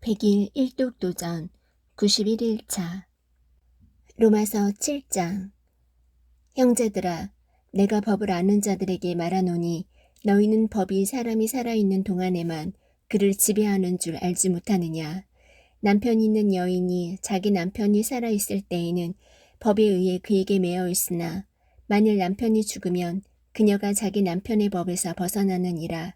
100일 일독도전 91일차 로마서 7장 형제들아, 내가 법을 아는 자들에게 말하노니 너희는 법이 사람이 살아있는 동안에만 그를 지배하는 줄 알지 못하느냐. 남편이 있는 여인이 자기 남편이 살아있을 때에는 법에 의해 그에게 매여 있으나 만일 남편이 죽으면 그녀가 자기 남편의 법에서 벗어나느니라.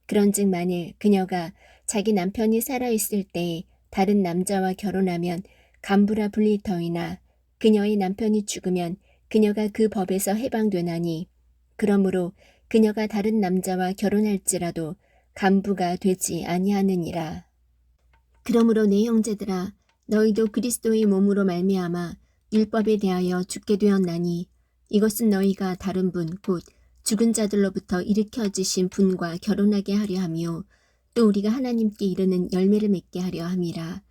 그런즉 만일 그녀가 자기 남편이 살아있을 때에 다른 남자와 결혼하면 간부라 불릴 터이나 그녀의 남편이 죽으면 그녀가 그 법에서 해방되나니 그러므로 그녀가 다른 남자와 결혼할지라도 간부가 되지 아니하느니라. 그러므로 내 형제들아, 너희도 그리스도의 몸으로 말미암아 율법에 대하여 죽게 되었나니 이것은 너희가 다른 분 곧 죽은 자들로부터 일으켜지신 분과 결혼하게 하려 하며 또 우리가 하나님께 이르는 열매를 맺게 하려 함이라.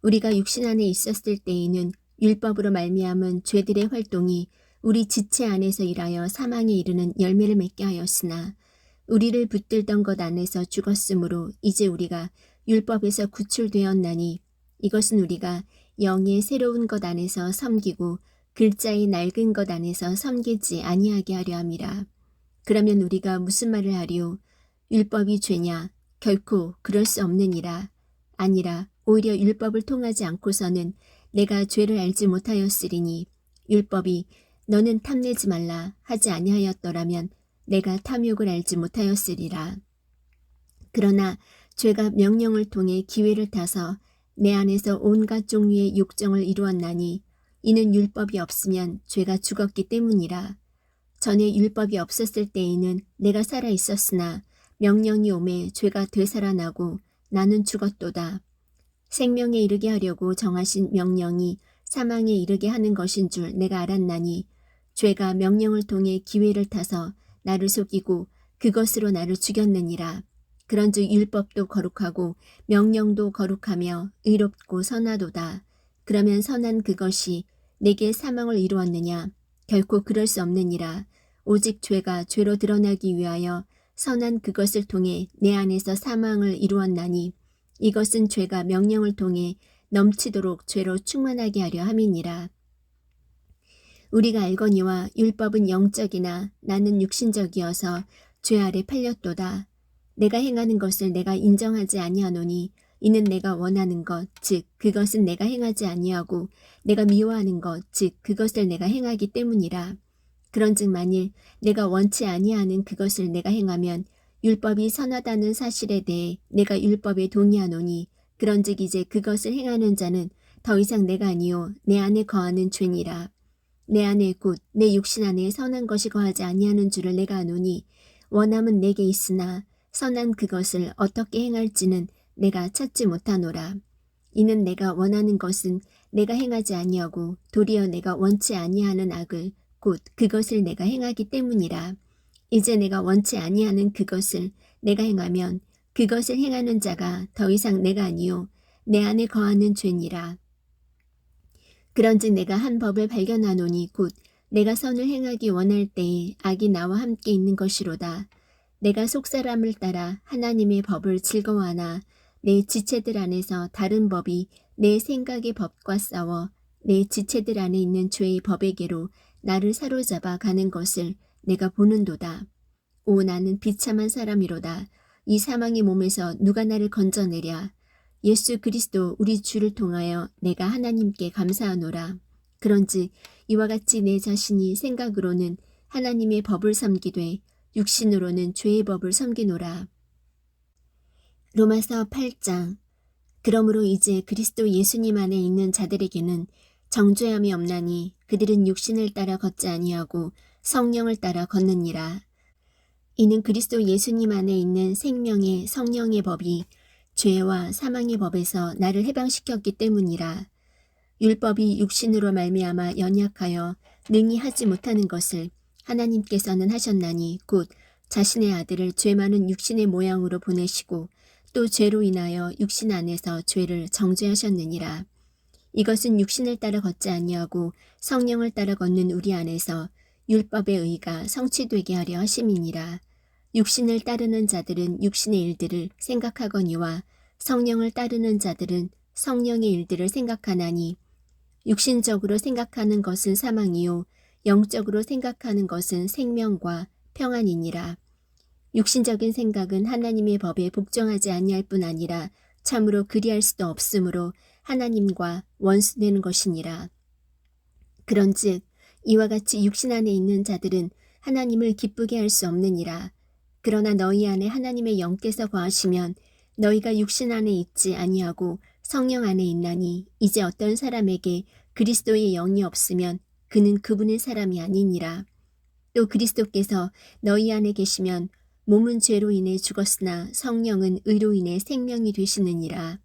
우리가 육신 안에 있었을 때에는 율법으로 말미암은 죄들의 활동이 우리 지체 안에서 일하여 사망에 이르는 열매를 맺게 하였으나 우리를 붙들던 것 안에서 죽었으므로 이제 우리가 율법에서 구출되었나니 이것은 우리가 영의 새로운 것 안에서 섬기고 글자의 낡은 것 안에서 섬기지 아니하게 하려 함이라. 그러면 우리가 무슨 말을 하리요? 율법이 죄냐? 결코 그럴 수 없느니라. 아니라 오히려 율법을 통하지 않고서는 내가 죄를 알지 못하였으리니 율법이 너는 탐내지 말라 하지 아니하였더라면 내가 탐욕을 알지 못하였으리라. 그러나 죄가 명령을 통해 기회를 타서 내 안에서 온갖 종류의 욕정을 이루었나니 이는 율법이 없으면 죄가 죽었기 때문이라. 전에 율법이 없었을 때에는 내가 살아 있었으나 명령이 오매 죄가 되살아나고 나는 죽었도다. 생명에 이르게 하려고 정하신 명령이 사망에 이르게 하는 것인 줄 내가 알았나니 죄가 명령을 통해 기회를 타서 나를 속이고 그것으로 나를 죽였느니라. 그런즉 율법도 거룩하고 명령도 거룩하며 의롭고 선하도다. 그러면 선한 그것이 내게 사망을 이루었느냐? 결코 그럴 수 없느니라. 오직 죄가 죄로 드러나기 위하여 선한 그것을 통해 내 안에서 사망을 이루었나니 이것은 죄가 명령을 통해 넘치도록 죄로 충만하게 하려 함이니라. 우리가 알거니와 율법은 영적이나 나는 육신적이어서 죄 아래 팔렸도다. 내가 행하는 것을 내가 인정하지 아니하노니 이는 내가 원하는 것, 즉 그것은 내가 행하지 아니하고 내가 미워하는 것, 즉 그것을 내가 행하기 때문이라. 그런즉 만일 내가 원치 아니하는 그것을 내가 행하면 율법이 선하다는 사실에 대해 내가 율법에 동의하노니 그런즉 이제 그것을 행하는 자는 더 이상 내가 아니요 내 안에 거하는 죄니라. 내 안에 곧 내 육신 안에 선한 것이 거하지 아니하는 줄을 내가 아노니 원함은 내게 있으나 선한 그것을 어떻게 행할지는 내가 찾지 못하노라. 이는 내가 원하는 것은 내가 행하지 아니하고 도리어 내가 원치 아니하는 악을 곧 그것을 내가 행하기 때문이라. 이제 내가 원치 아니하는 그것을 내가 행하면 그것을 행하는 자가 더 이상 내가 아니요 내 안에 거하는 죄니라. 그런즉 내가 한 법을 발견하노니 곧 내가 선을 행하기 원할 때에 악이 나와 함께 있는 것이로다. 내가 속사람을 따라 하나님의 법을 즐거워하나 내 지체들 안에서 다른 법이 내 생각의 법과 싸워 내 지체들 안에 있는 죄의 법에게로 나를 사로잡아 가는 것을 내가 보는도다. 오, 나는 비참한 사람이로다. 이 사망의 몸에서 누가 나를 건져내랴. 예수 그리스도 우리 주를 통하여 내가 하나님께 감사하노라. 그런즉 이와 같이 내 자신이 생각으로는 하나님의 법을 섬기되 육신으로는 죄의 법을 섬기노라. 로마서 8장. 그러므로 이제 그리스도 예수님 안에 있는 자들에게는 정죄함이 없나니 그들은 육신을 따라 걷지 아니하고 성령을 따라 걷느니라. 이는 그리스도 예수님 안에 있는 생명의 성령의 법이 죄와 사망의 법에서 나를 해방시켰기 때문이라. 율법이 육신으로 말미암아 연약하여 능히 하지 못하는 것을 하나님께서는 하셨나니 곧 자신의 아들을 죄 많은 육신의 모양으로 보내시고 또 죄로 인하여 육신 안에서 죄를 정죄하셨느니라. 이것은 육신을 따라 걷지 아니하고 성령을 따라 걷는 우리 안에서 율법의 의가 성취되게 하려 하심이니라. 육신을 따르는 자들은 육신의 일들을 생각하거니와 성령을 따르는 자들은 성령의 일들을 생각하나니 육신적으로 생각하는 것은 사망이요 영적으로 생각하는 것은 생명과 평안이니라. 육신적인 생각은 하나님의 법에 복종하지 아니할 뿐 아니라 참으로 그리할 수도 없으므로 하나님과 원수되는 것이니라. 그런즉 이와 같이 육신 안에 있는 자들은 하나님을 기쁘게 할 수 없느니라. 그러나 너희 안에 하나님의 영께서 거하시면 너희가 육신 안에 있지 아니하고 성령 안에 있나니 이제 어떤 사람에게 그리스도의 영이 없으면 그는 그분의 사람이 아니니라. 또 그리스도께서 너희 안에 계시면 몸은 죄로 인해 죽었으나 성령은 의로 인해 생명이 되시느니라.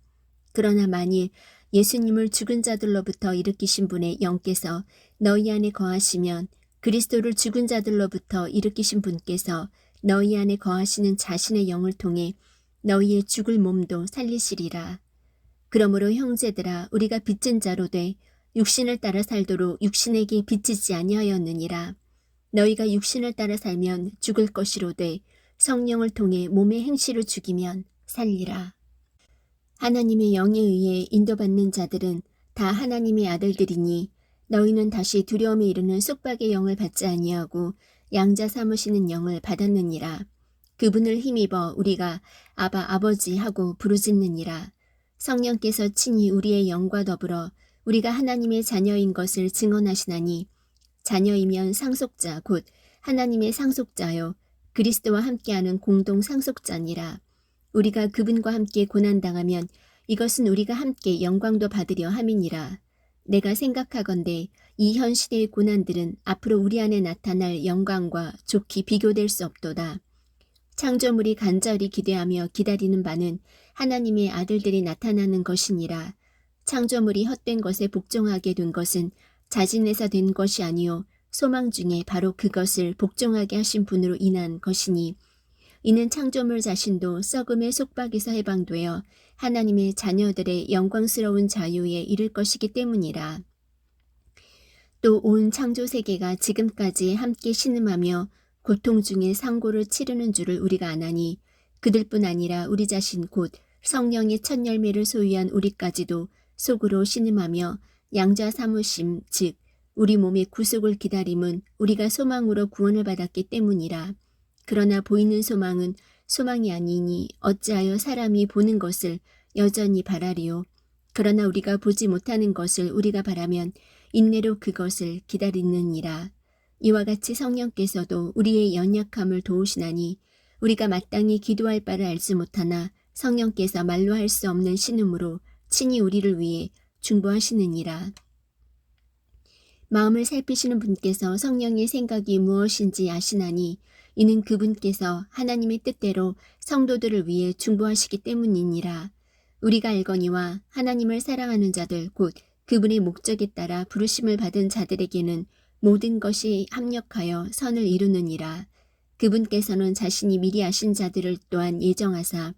그러나 만일 예수님을 죽은 자들로부터 일으키신 분의 영께서 너희 안에 거하시면 그리스도를 죽은 자들로부터 일으키신 분께서 너희 안에 거하시는 자신의 영을 통해 너희의 죽을 몸도 살리시리라. 그러므로 형제들아 우리가 빚진 자로 돼 육신을 따라 살도록 육신에게 빚지지 아니하였느니라. 너희가 육신을 따라 살면 죽을 것이로되 성령을 통해 몸의 행실을 죽이면 살리라. 하나님의 영에 의해 인도받는 자들은 다 하나님의 아들들이니 너희는 다시 두려움에 이르는 속박의 영을 받지 아니하고 양자 삼으시는 영을 받았느니라. 그분을 힘입어 우리가 아바 아버지 하고 부르짖느니라. 성령께서 친히 우리의 영과 더불어 우리가 하나님의 자녀인 것을 증언하시나니 자녀이면 상속자 곧 하나님의 상속자요 그리스도와 함께하는 공동 상속자니라. 우리가 그분과 함께 고난당하면 이것은 우리가 함께 영광도 받으려 함이니라. 내가 생각하건대 이 현 시대의 고난들은 앞으로 우리 안에 나타날 영광과 좋게 비교될 수 없도다. 창조물이 간절히 기대하며 기다리는 바는 하나님의 아들들이 나타나는 것이니라. 창조물이 헛된 것에 복종하게 된 것은 자진해서 된 것이 아니요 소망 중에 바로 그것을 복종하게 하신 분으로 인한 것이니 이는 창조물 자신도 썩음의 속박에서 해방되어 하나님의 자녀들의 영광스러운 자유에 이를 것이기 때문이라. 또 온 창조세계가 지금까지 함께 신음하며 고통 중에 상고를 치르는 줄을 우리가 아나니 그들뿐 아니라 우리 자신 곧 성령의 첫 열매를 소유한 우리까지도 속으로 신음하며 양자 삼으심 즉 우리 몸의 구속을 기다림은 우리가 소망으로 구원을 받았기 때문이라. 그러나 보이는 소망은 소망이 아니니 어찌하여 사람이 보는 것을 여전히 바라리요. 그러나 우리가 보지 못하는 것을 우리가 바라면 인내로 그것을 기다리느니라. 이와 같이 성령께서도 우리의 연약함을 도우시나니 우리가 마땅히 기도할 바를 알지 못하나 성령께서 말로 할 수 없는 신음으로 친히 우리를 위해 중보하시느니라. 마음을 살피시는 분께서 성령의 생각이 무엇인지 아시나니 이는 그분께서 하나님의 뜻대로 성도들을 위해 중보하시기 때문이니라. 우리가 알거니와 하나님을 사랑하는 자들 곧 그분의 목적에 따라 부르심을 받은 자들에게는 모든 것이 합력하여 선을 이루느니라. 그분께서는 자신이 미리 아신 자들을 또한 예정하사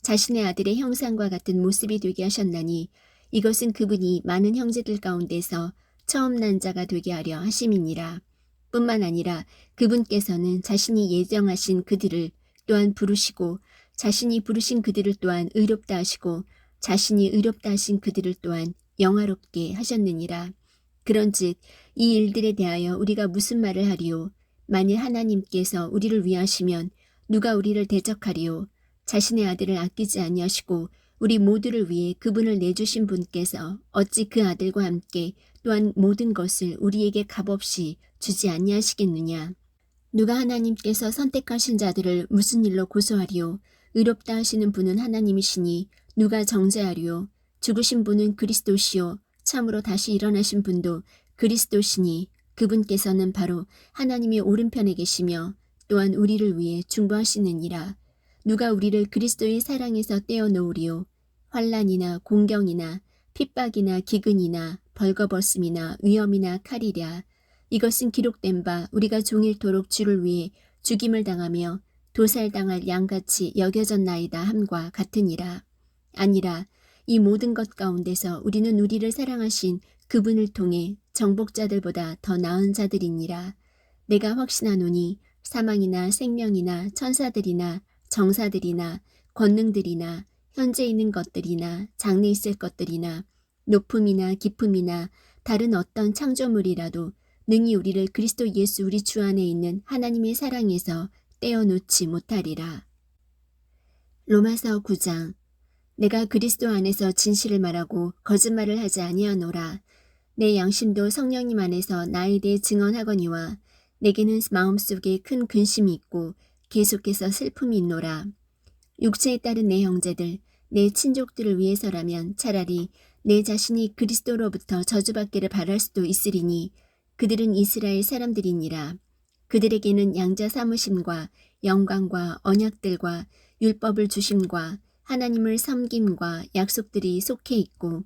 자신의 아들의 형상과 같은 모습이 되게 하셨나니 이것은 그분이 많은 형제들 가운데서 처음 난 자가 되게 하려 하심이니라. 뿐만 아니라 그분께서는 자신이 예정하신 그들을 또한 부르시고 자신이 부르신 그들을 또한 의롭다 하시고 자신이 의롭다 하신 그들을 또한 영화롭게 하셨느니라. 그런즉 이 일들에 대하여 우리가 무슨 말을 하리요? 만일 하나님께서 우리를 위하시면 누가 우리를 대적하리요? 자신의 아들을 아끼지 아니하시고 우리 모두를 위해 그분을 내주신 분께서 어찌 그 아들과 함께 또한 모든 것을 우리에게 값없이 주지 아니하시겠느냐. 누가 하나님께서 선택하신 자들을 무슨 일로 고소하리요? 의롭다 하시는 분은 하나님이시니 누가 정죄하리요? 죽으신 분은 그리스도시요 참으로 다시 일어나신 분도 그리스도시니 그분께서는 바로 하나님의 오른편에 계시며 또한 우리를 위해 중보하시느니라. 누가 우리를 그리스도의 사랑에서 떼어놓으리요? 환난이나 공경이나 핍박이나 기근이나 벌거벗음이나 위험이나 칼이랴. 이것은 기록된 바 우리가 종일토록 주를 위해 죽임을 당하며 도살당할 양같이 여겨졌나이다 함과 같으니라. 아니라 이 모든 것 가운데서 우리는 우리를 사랑하신 그분을 통해 정복자들보다 더 나은 자들이니라. 내가 확신하노니 사망이나 생명이나 천사들이나 정사들이나 권능들이나 현재 있는 것들이나 장래 있을 것들이나 높음이나 깊음이나 다른 어떤 창조물이라도 능히 우리를 그리스도 예수 우리 주 안에 있는 하나님의 사랑에서 떼어놓지 못하리라. 로마서 9장. 내가 그리스도 안에서 진실을 말하고 거짓말을 하지 아니하노라. 내 양심도 성령님 안에서 나에 대해 증언하거니와 내게는 마음속에 큰 근심이 있고 계속해서 슬픔이 있노라. 육체에 따른 내 형제들, 내 친족들을 위해서라면 차라리 내 자신이 그리스도로부터 저주받기를 바랄 수도 있으리니 그들은 이스라엘 사람들이니라. 그들에게는 양자 삼으심과 영광과 언약들과 율법을 주심과 하나님을 섬김과 약속들이 속해 있고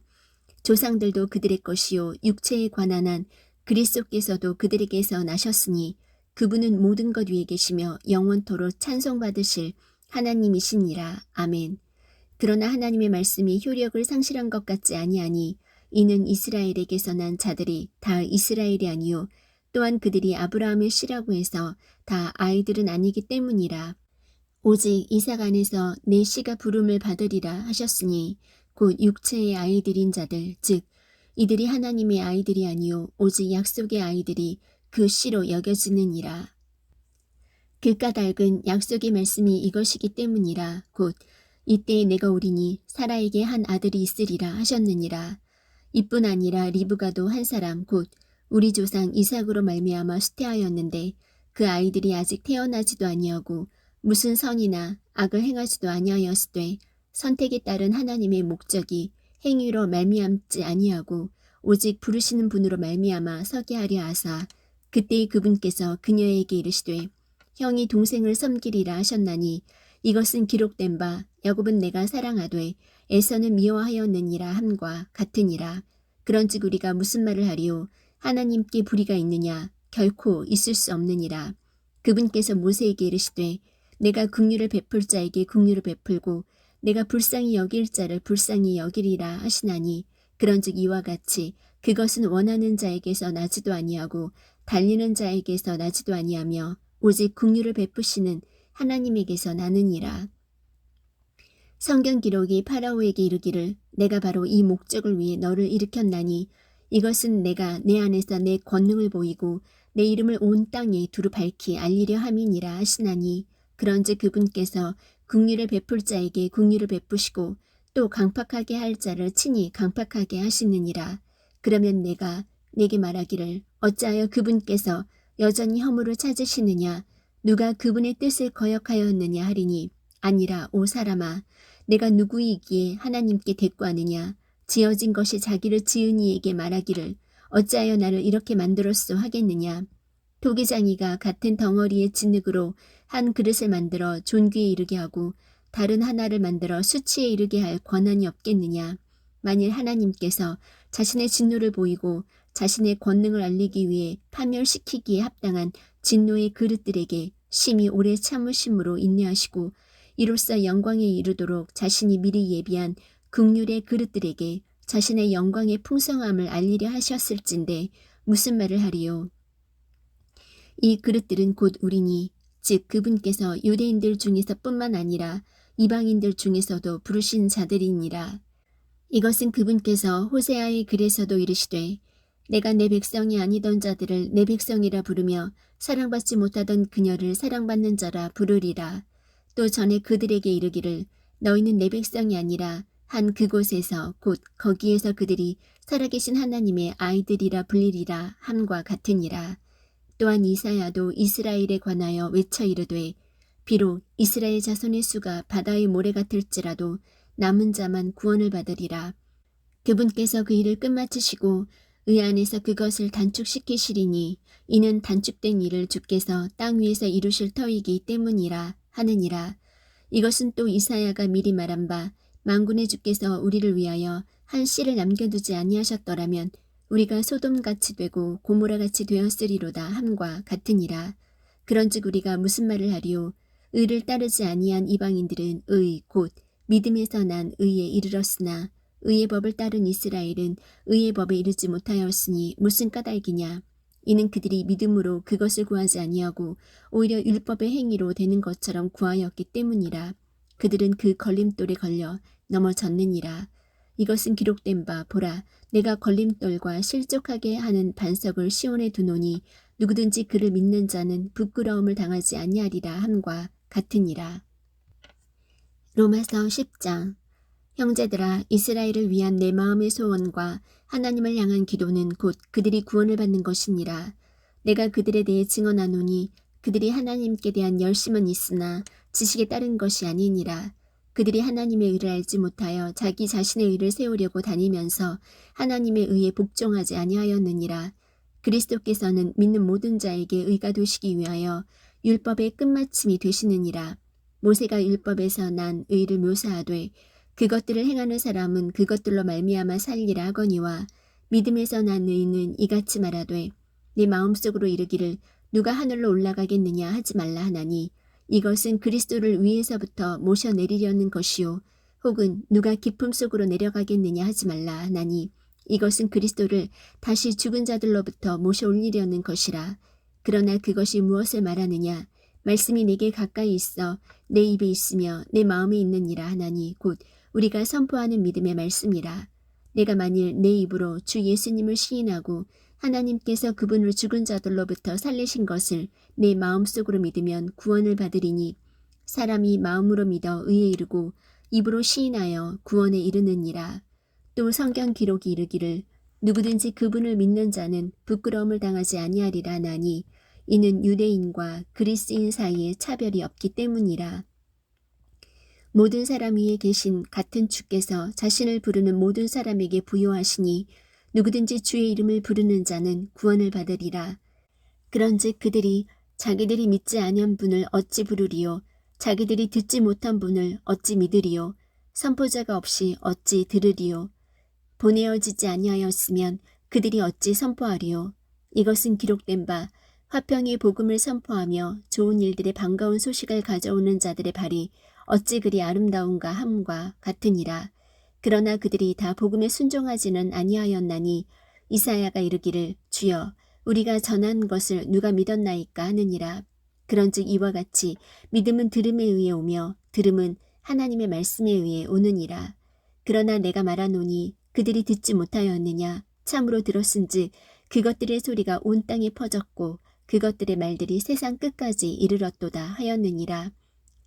조상들도 그들의 것이요 육체에 관한 한 그리스도께서도 그들에게서 나셨으니 그분은 모든 것 위에 계시며 영원토록 찬송받으실 하나님이시니라. 아멘. 그러나 하나님의 말씀이 효력을 상실한 것 같지 아니하니 이는 이스라엘에게서 난 자들이 다 이스라엘이 아니요 또한 그들이 아브라함의 씨라고 해서 다 아이들은 아니기 때문이라. 오직 이삭 안에서 내 씨가 부름을 받으리라 하셨으니 곧 육체의 아이들인 자들 즉 이들이 하나님의 아이들이 아니요 오직 약속의 아이들이 그 씨로 여겨지느니라. 그 까닭은 약속의 말씀이 이것이기 때문이라. 곧 이때 내가 오리니 사라에게 한 아들이 있으리라 하셨느니라. 이뿐 아니라 리브가도 한 사람 곧 우리 조상 이삭으로 말미암아 수태하였는데 그 아이들이 아직 태어나지도 아니하고 무슨 선이나 악을 행하지도 아니하였으되 선택에 따른 하나님의 목적이 행위로 말미암지 아니하고 오직 부르시는 분으로 말미암아 서게 하려 하사 그때의 그분께서 그녀에게 이르시되 형이 동생을 섬기리라 하셨나니 이것은 기록된 바 야곱은 내가 사랑하되 에서는 미워하였느니라 함과 같으니라. 그런즉 우리가 무슨 말을 하리요? 하나님께 불의가 있느냐? 결코 있을 수 없느니라. 그분께서 모세에게 이르시되 내가 긍휼을 베풀 자에게 긍휼을 베풀고 내가 불쌍히 여길 자를 불쌍히 여기리라 하시나니 그런즉 이와 같이 그것은 원하는 자에게서 나지도 아니하고 달리는 자에게서 나지도 아니하며 오직 긍휼을 베푸시는 하나님에게서 나느니라. 성경 기록이 파라오에게 이르기를 내가 바로 이 목적을 위해 너를 일으켰나니 이것은 내가 내 안에서 내 권능을 보이고 내 이름을 온 땅에 두루 밝히 알리려 함이니라 하시나니 그런즉 그분께서 긍휼을 베풀 자에게 긍휼을 베푸시고 또 강팍하게 할 자를 친히 강팍하게 하시느니라. 그러면 내가 내게 말하기를 어찌하여 그분께서 여전히 허물을 찾으시느냐 누가 그분의 뜻을 거역하였느냐 하리니 아니라 오 사람아 내가 누구이기에 하나님께 대꾸하느냐 지어진 것이 자기를 지은 이에게 말하기를 어찌하여 나를 이렇게 만들었소 하겠느냐. 도기장이가 같은 덩어리의 진흙으로 한 그릇을 만들어 존귀에 이르게 하고 다른 하나를 만들어 수치에 이르게 할 권한이 없겠느냐. 만일 하나님께서 자신의 진노를 보이고 자신의 권능을 알리기 위해 파멸시키기에 합당한 진노의 그릇들에게 심히 오래 참으심으로 인내하시고 이로써 영광에 이르도록 자신이 미리 예비한 긍휼의 그릇들에게 자신의 영광의 풍성함을 알리려 하셨을진데 무슨 말을 하리요. 이 그릇들은 곧 우리니 즉 그분께서 유대인들 중에서 뿐만 아니라 이방인들 중에서도 부르신 자들이니라. 이것은 그분께서 호세아의 글에서도 이르시되 내가 내 백성이 아니던 자들을 내 백성이라 부르며 사랑받지 못하던 그녀를 사랑받는 자라 부르리라. 또 전에 그들에게 이르기를 너희는 내 백성이 아니라 한 그곳에서 곧 거기에서 그들이 살아계신 하나님의 아이들이라 불리리라 함과 같으니라. 또한 이사야도 이스라엘에 관하여 외쳐 이르되 비록 이스라엘 자손의 수가 바다의 모래 같을지라도 남은 자만 구원을 받으리라. 그분께서 그 일을 끝마치시고 의 안에서 그것을 단축시키시리니 이는 단축된 일을 주께서 땅 위에서 이루실 터이기 때문이라 하느니라. 이것은 또 이사야가 미리 말한 바 만군의 주께서 우리를 위하여 한 씨를 남겨두지 아니하셨더라면 우리가 소돔같이 되고 고모라같이 되었으리로다 함과 같으니라. 그런즉 우리가 무슨 말을 하리요. 의를 따르지 아니한 이방인들은 의 곧 믿음에서 난 의에 이르렀으나 의의 법을 따른 이스라엘은 의의 법에 이르지 못하였으니 무슨 까닭이냐. 이는 그들이 믿음으로 그것을 구하지 아니하고 오히려 율법의 행위로 되는 것처럼 구하였기 때문이라. 그들은 그 걸림돌에 걸려 넘어졌느니라. 이것은 기록된 바 보라 내가 걸림돌과 실족하게 하는 반석을 시온에 두노니 누구든지 그를 믿는 자는 부끄러움을 당하지 아니하리라 함과 같으니라. 로마서 10장. 형제들아 이스라엘을 위한 내 마음의 소원과 하나님을 향한 기도는 곧 그들이 구원을 받는 것이니라. 내가 그들에 대해 증언하노니 그들이 하나님께 대한 열심은 있으나 지식에 따른 것이 아니니라. 그들이 하나님의 의를 알지 못하여 자기 자신의 의를 세우려고 다니면서 하나님의 의에 복종하지 아니하였느니라. 그리스도께서는 믿는 모든 자에게 의가 되시기 위하여 율법의 끝마침이 되시느니라. 모세가 율법에서 난 의를 묘사하되 그것들을 행하는 사람은 그것들로 말미암아 살리라 하거니와 믿음에서 난 의는 이같이 말하되 네 마음속으로 이르기를 누가 하늘로 올라가겠느냐 하지 말라 하나니 이것은 그리스도를 위에서부터 모셔내리려는 것이요 혹은 누가 깊음 속으로 내려가겠느냐 하지 말라 하나니 이것은 그리스도를 다시 죽은 자들로부터 모셔 올리려는 것이라. 그러나 그것이 무엇을 말하느냐 말씀이 내게 가까이 있어 내 입에 있으며 내 마음에 있느니라 하나니 곧 우리가 선포하는 믿음의 말씀이라. 내가 만일 내 입으로 주 예수님을 시인하고 하나님께서 그분을 죽은 자들로부터 살리신 것을 내 마음속으로 믿으면 구원을 받으리니 사람이 마음으로 믿어 의에 이르고 입으로 시인하여 구원에 이르느니라. 또 성경 기록이 이르기를 누구든지 그분을 믿는 자는 부끄러움을 당하지 아니하리라 하나니 이는 유대인과 그리스인 사이에 차별이 없기 때문이라. 모든 사람 위에 계신 같은 주께서 자신을 부르는 모든 사람에게 부요하시니 누구든지 주의 이름을 부르는 자는 구원을 받으리라. 그런즉 그들이 자기들이 믿지 아니한 분을 어찌 부르리요 자기들이 듣지 못한 분을 어찌 믿으리요 선포자가 없이 어찌 들으리요 보내어지지 아니하였으면 그들이 어찌 선포하리요. 이것은 기록된 바 화평의 복음을 선포하며 좋은 일들의 반가운 소식을 가져오는 자들의 발이 어찌 그리 아름다운가 함과 같으니라. 그러나 그들이 다 복음에 순종하지는 아니하였나니 이사야가 이르기를 주여 우리가 전한 것을 누가 믿었나이까 하느니라. 그런즉 이와 같이 믿음은 들음에 의해 오며 들음은 하나님의 말씀에 의해 오느니라. 그러나 내가 말하노니 그들이 듣지 못하였느냐 참으로 들었은즉 그것들의 소리가 온 땅에 퍼졌고 그것들의 말들이 세상 끝까지 이르렀도다 하였느니라.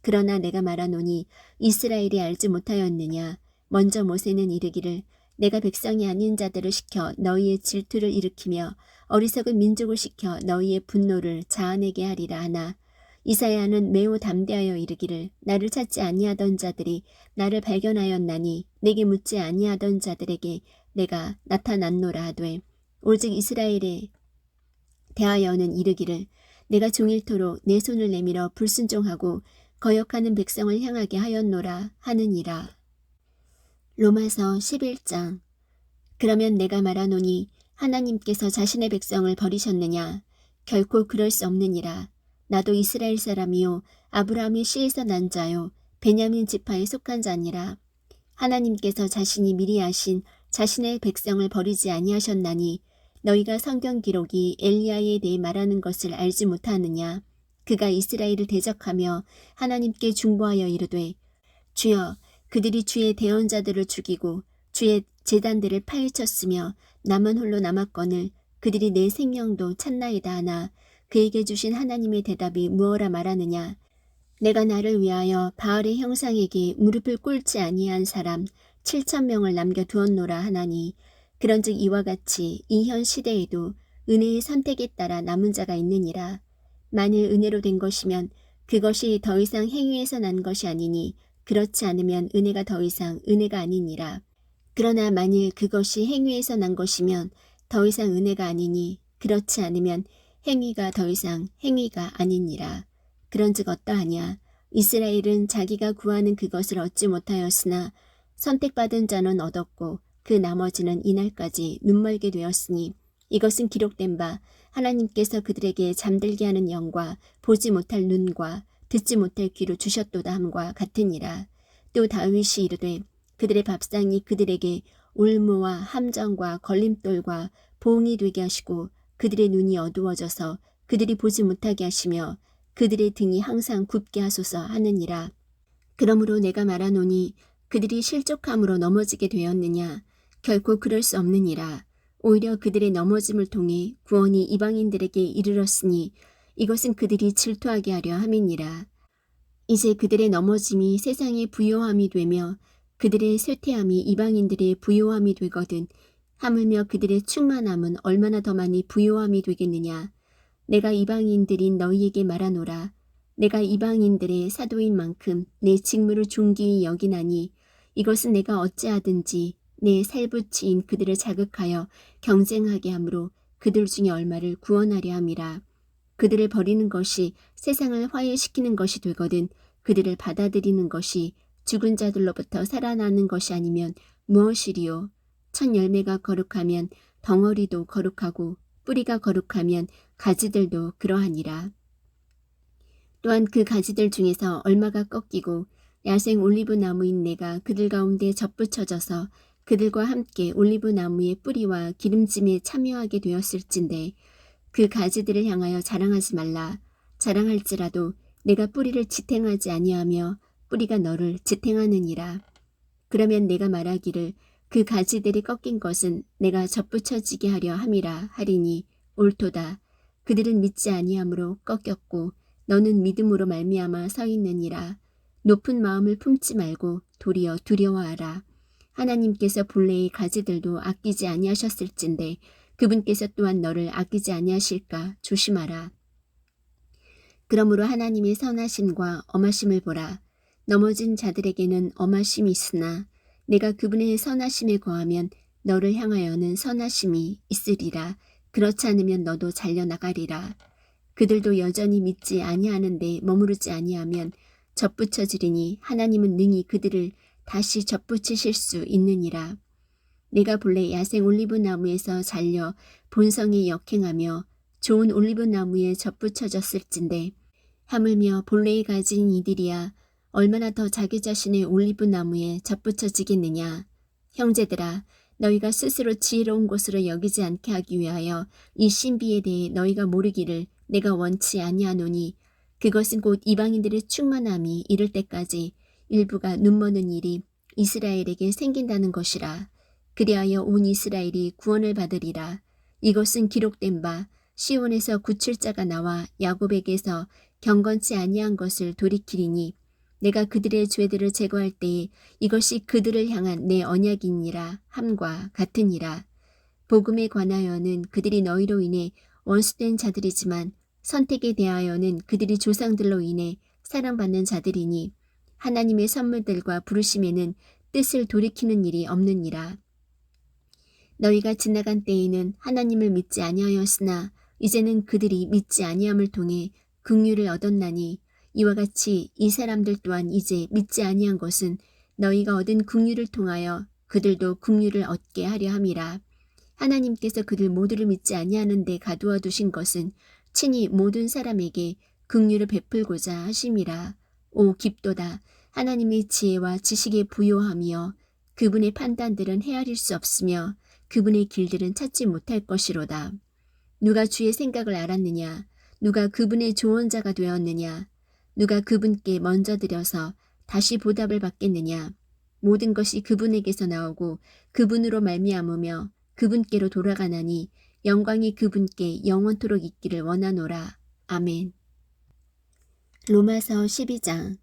그러나 내가 말하노니 이스라엘이 알지 못하였느냐 먼저 모세는 이르기를 내가 백성이 아닌 자들을 시켜 너희의 질투를 일으키며 어리석은 민족을 시켜 너희의 분노를 자아내게 하리라 하나 이사야는 매우 담대하여 이르기를 나를 찾지 아니하던 자들이 나를 발견하였나니 내게 묻지 아니하던 자들에게 내가 나타났노라 하되 오직 이스라엘에 대하여는 이르기를 내가 종일토록 내 손을 내밀어 불순종하고 거역하는 백성을 향하게 하였노라 하느니라. 로마서 11장. 그러면 내가 말하노니 하나님께서 자신의 백성을 버리셨느냐 결코 그럴 수 없느니라. 나도 이스라엘 사람이요 아브라함의 씨에서 난 자요 베냐민 지파에 속한 자니라. 하나님께서 자신이 미리 아신 자신의 백성을 버리지 아니하셨나니 너희가 성경 기록이 엘리야에 대해 말하는 것을 알지 못하느냐. 그가 이스라엘을 대적하며 하나님께 중보하여 이르되 주여 그들이 주의 대언자들을 죽이고 주의 제단들을 파헤쳤으며 남은 홀로 남았거늘 그들이 내 생명도 찾나이다 하나 그에게 주신 하나님의 대답이 무엇라 말하느냐. 내가 나를 위하여 바알의 형상에게 무릎을 꿇지 아니한 사람 7,000명을 남겨두었노라 하나니 그런즉 이와 같이 이 현 시대에도 은혜의 선택에 따라 남은 자가 있느니라. 만일 은혜로 된 것이면 그것이 더 이상 행위에서 난 것이 아니니 그렇지 않으면 은혜가 더 이상 은혜가 아니니라. 그러나 만일 그것이 행위에서 난 것이면 더 이상 은혜가 아니니 그렇지 않으면 행위가 더 이상 행위가 아니니라. 그런즉 어떠하냐. 이스라엘은 자기가 구하는 그것을 얻지 못하였으나 선택받은 자는 얻었고 그 나머지는 이날까지 눈멀게 되었으니 이것은 기록된 바 하나님께서 그들에게 잠들게 하는 영과 보지 못할 눈과 듣지 못할 귀로 주셨도다 함과 같으니라. 또 다윗이 이르되 그들의 밥상이 그들에게 올무와 함정과 걸림돌과 보응이 되게 하시고 그들의 눈이 어두워져서 그들이 보지 못하게 하시며 그들의 등이 항상 굽게 하소서 하느니라. 그러므로 내가 말하노니 그들이 실족함으로 넘어지게 되었느냐? 결코 그럴 수 없느니라. 오히려 그들의 넘어짐을 통해 구원이 이방인들에게 이르렀으니 이것은 그들이 질투하게 하려 함이니라. 이제 그들의 넘어짐이 세상의 부요함이 되며 그들의 쇠퇴함이 이방인들의 부요함이 되거든 하물며 그들의 충만함은 얼마나 더 많이 부요함이 되겠느냐. 내가 이방인들인 너희에게 말하노라. 내가 이방인들의 사도인 만큼 내 직무를 존귀히 여기나니 이것은 내가 어찌하든지 내 살부치인 그들을 자극하여 경쟁하게 함으로 그들 중에 얼마를 구원하려 함이라. 그들을 버리는 것이 세상을 화해시키는 것이 되거든 그들을 받아들이는 것이 죽은 자들로부터 살아나는 것이 아니면 무엇이리요. 첫 열매가 거룩하면 덩어리도 거룩하고 뿌리가 거룩하면 가지들도 그러하니라. 또한 그 가지들 중에서 얼마가 꺾이고 야생 올리브 나무인 내가 그들 가운데 접붙여져서 그들과 함께 올리브 나무의 뿌리와 기름짐에 참여하게 되었을진데 그 가지들을 향하여 자랑하지 말라. 자랑할지라도 내가 뿌리를 지탱하지 아니하며 뿌리가 너를 지탱하느니라. 그러면 내가 말하기를 그 가지들이 꺾인 것은 내가 접붙여지게 하려 함이라 하리니 옳도다. 그들은 믿지 아니하므로 꺾였고 너는 믿음으로 말미암아 서 있느니라. 높은 마음을 품지 말고 도리어 두려워하라. 하나님께서 본래의 가지들도 아끼지 아니하셨을진데 그분께서 또한 너를 아끼지 아니하실까 조심하라. 그러므로 하나님의 선하심과 엄하심을 보라. 넘어진 자들에게는 엄하심이 있으나 내가 그분의 선하심에 거하면 너를 향하여는 선하심이 있으리라. 그렇지 않으면 너도 잘려나가리라. 그들도 여전히 믿지 아니하는데 머무르지 아니하면 접붙여지리니 하나님은 능히 그들을 다시 접붙이실 수 있느니라. 내가 본래 야생 올리브 나무에서 잘려 본성에 역행하며 좋은 올리브 나무에 접붙여졌을진데 하물며 본래에 가진 이들이야 얼마나 더 자기 자신의 올리브 나무에 접붙여지겠느냐. 형제들아, 너희가 스스로 지혜로운 것으로 여기지 않게 하기 위하여 이 신비에 대해 너희가 모르기를 내가 원치 아니하노니 그것은 곧 이방인들의 충만함이 이를 때까지 일부가 눈머는 일이 이스라엘에게 생긴다는 것이라. 그리하여 온 이스라엘이 구원을 받으리라. 이것은 기록된 바 시온에서 구출자가 나와 야곱에게서 경건치 아니한 것을 돌이키리니 내가 그들의 죄들을 제거할 때에 이것이 그들을 향한 내 언약이니라 함과 같으니라. 복음에 관하여는 그들이 너희로 인해 원수된 자들이지만 선택에 대하여는 그들이 조상들로 인해 사랑받는 자들이니 하나님의 선물들과 부르심에는 뜻을 돌이키는 일이 없느니라. 너희가 지나간 때에는 하나님을 믿지 아니하였으나 이제는 그들이 믿지 아니함을 통해 긍휼을 얻었나니 이와 같이 이 사람들 또한 이제 믿지 아니한 것은 너희가 얻은 긍휼을 통하여 그들도 긍휼을 얻게 하려 함이라. 하나님께서 그들 모두를 믿지 아니하는데 가두어 두신 것은 친히 모든 사람에게 긍휼을 베풀고자 하심이라. 오 깊도다. 하나님의 지혜와 지식의 부요함이여 그분의 판단들은 헤아릴 수 없으며 그분의 길들은 찾지 못할 것이로다. 누가 주의 생각을 알았느냐? 누가 그분의 조언자가 되었느냐? 누가 그분께 먼저 드려서 다시 보답을 받겠느냐? 모든 것이 그분에게서 나오고 그분으로 말미암으며 그분께로 돌아가나니 영광이 그분께 영원토록 있기를 원하노라. 아멘. 로마서 12장.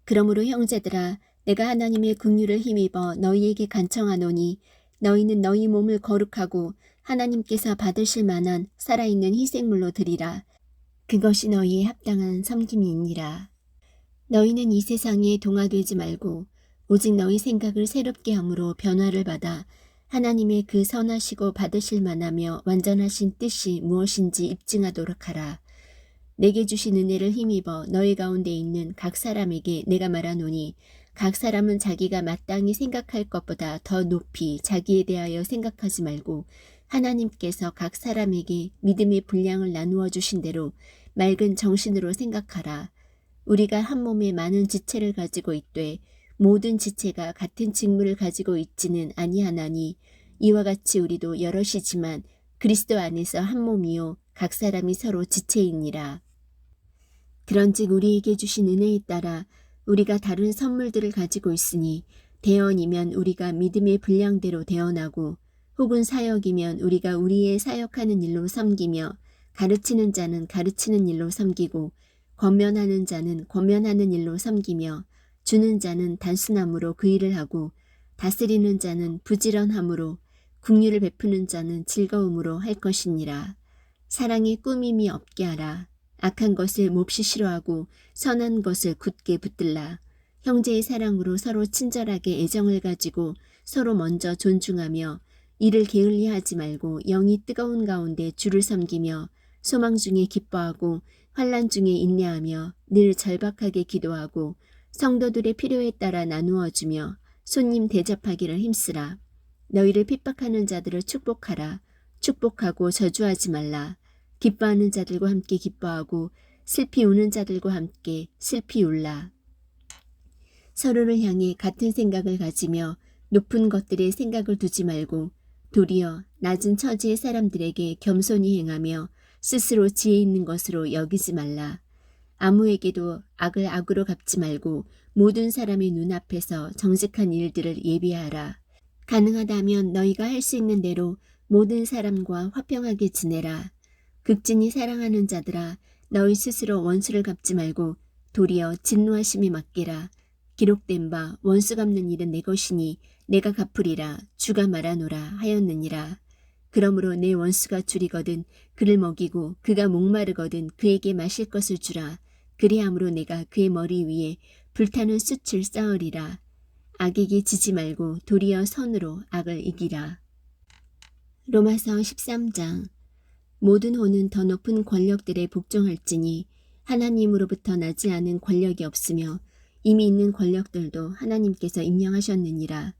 그러므로 형제들아 내가 하나님의 긍휼을 힘입어 너희에게 간청하노니 너희는 너희 몸을 거룩하고 하나님께서 받으실 만한 살아있는 희생물로 드리라. 그것이 너희의 합당한 섬김이니라. 너희는 이 세상에 동화되지 말고 오직 너희 생각을 새롭게 함으로 변화를 받아 하나님의 그 선하시고 받으실 만하며 완전하신 뜻이 무엇인지 입증하도록 하라. 내게 주신 은혜를 힘입어 너희 가운데 있는 각 사람에게 내가 말하노니 각 사람은 자기가 마땅히 생각할 것보다 더 높이 자기에 대하여 생각하지 말고 하나님께서 각 사람에게 믿음의 분량을 나누어 주신 대로 맑은 정신으로 생각하라. 우리가 한 몸에 많은 지체를 가지고 있되 모든 지체가 같은 직무를 가지고 있지는 아니하나니 이와 같이 우리도 여럿이지만 그리스도 안에서 한 몸이요 각 사람이 서로 지체이니라. 그런즉 우리에게 주신 은혜에 따라 우리가 다른 선물들을 가지고 있으니 대언이면 우리가 믿음의 분량대로 대언하고 혹은 사역이면 우리가 우리의 사역하는 일로 섬기며 가르치는 자는 가르치는 일로 섬기고 권면하는 자는 권면하는 일로 섬기며 주는 자는 단순함으로 그 일을 하고 다스리는 자는 부지런함으로 긍휼을 베푸는 자는 즐거움으로 할 것이니라. 사랑에 꾸밈이 없게 하라. 악한 것을 몹시 싫어하고 선한 것을 굳게 붙들라. 형제의 사랑으로 서로 친절하게 애정을 가지고 서로 먼저 존중하며 이를 게을리하지 말고 영이 뜨거운 가운데 주를 섬기며 소망 중에 기뻐하고 환난 중에 인내하며 늘 절박하게 기도하고 성도들의 필요에 따라 나누어 주며 손님 대접하기를 힘쓰라. 너희를 핍박하는 자들을 축복하라. 축복하고 저주하지 말라. 기뻐하는 자들과 함께 기뻐하고 슬피 우는 자들과 함께 슬피 울라. 서로를 향해 같은 생각을 가지며 높은 것들의 생각을 두지 말고 도리어 낮은 처지의 사람들에게 겸손히 행하며 스스로 지혜 있는 것으로 여기지 말라. 아무에게도 악을 악으로 갚지 말고 모든 사람의 눈앞에서 정직한 일들을 예비하라. 가능하다면 너희가 할 수 있는 대로 모든 사람과 화평하게 지내라. 극진히 사랑하는 자들아, 너희 스스로 원수를 갚지 말고 도리어 진노하심에 맡기라. 기록된 바 원수 갚는 일은 내 것이니 내가 갚으리라 주가 말하노라 하였느니라. 그러므로 내 원수가 줄이거든 그를 먹이고 그가 목마르거든 그에게 마실 것을 주라. 그리함으로 내가 그의 머리 위에 불타는 숯을 쌓으리라. 악에게 지지 말고 도리어 선으로 악을 이기라. 로마서 13장. 모든 호는 더 높은 권력들에 복종할지니 하나님으로부터 나지 않은 권력이 없으며 이미 있는 권력들도 하나님께서 임명하셨느니라.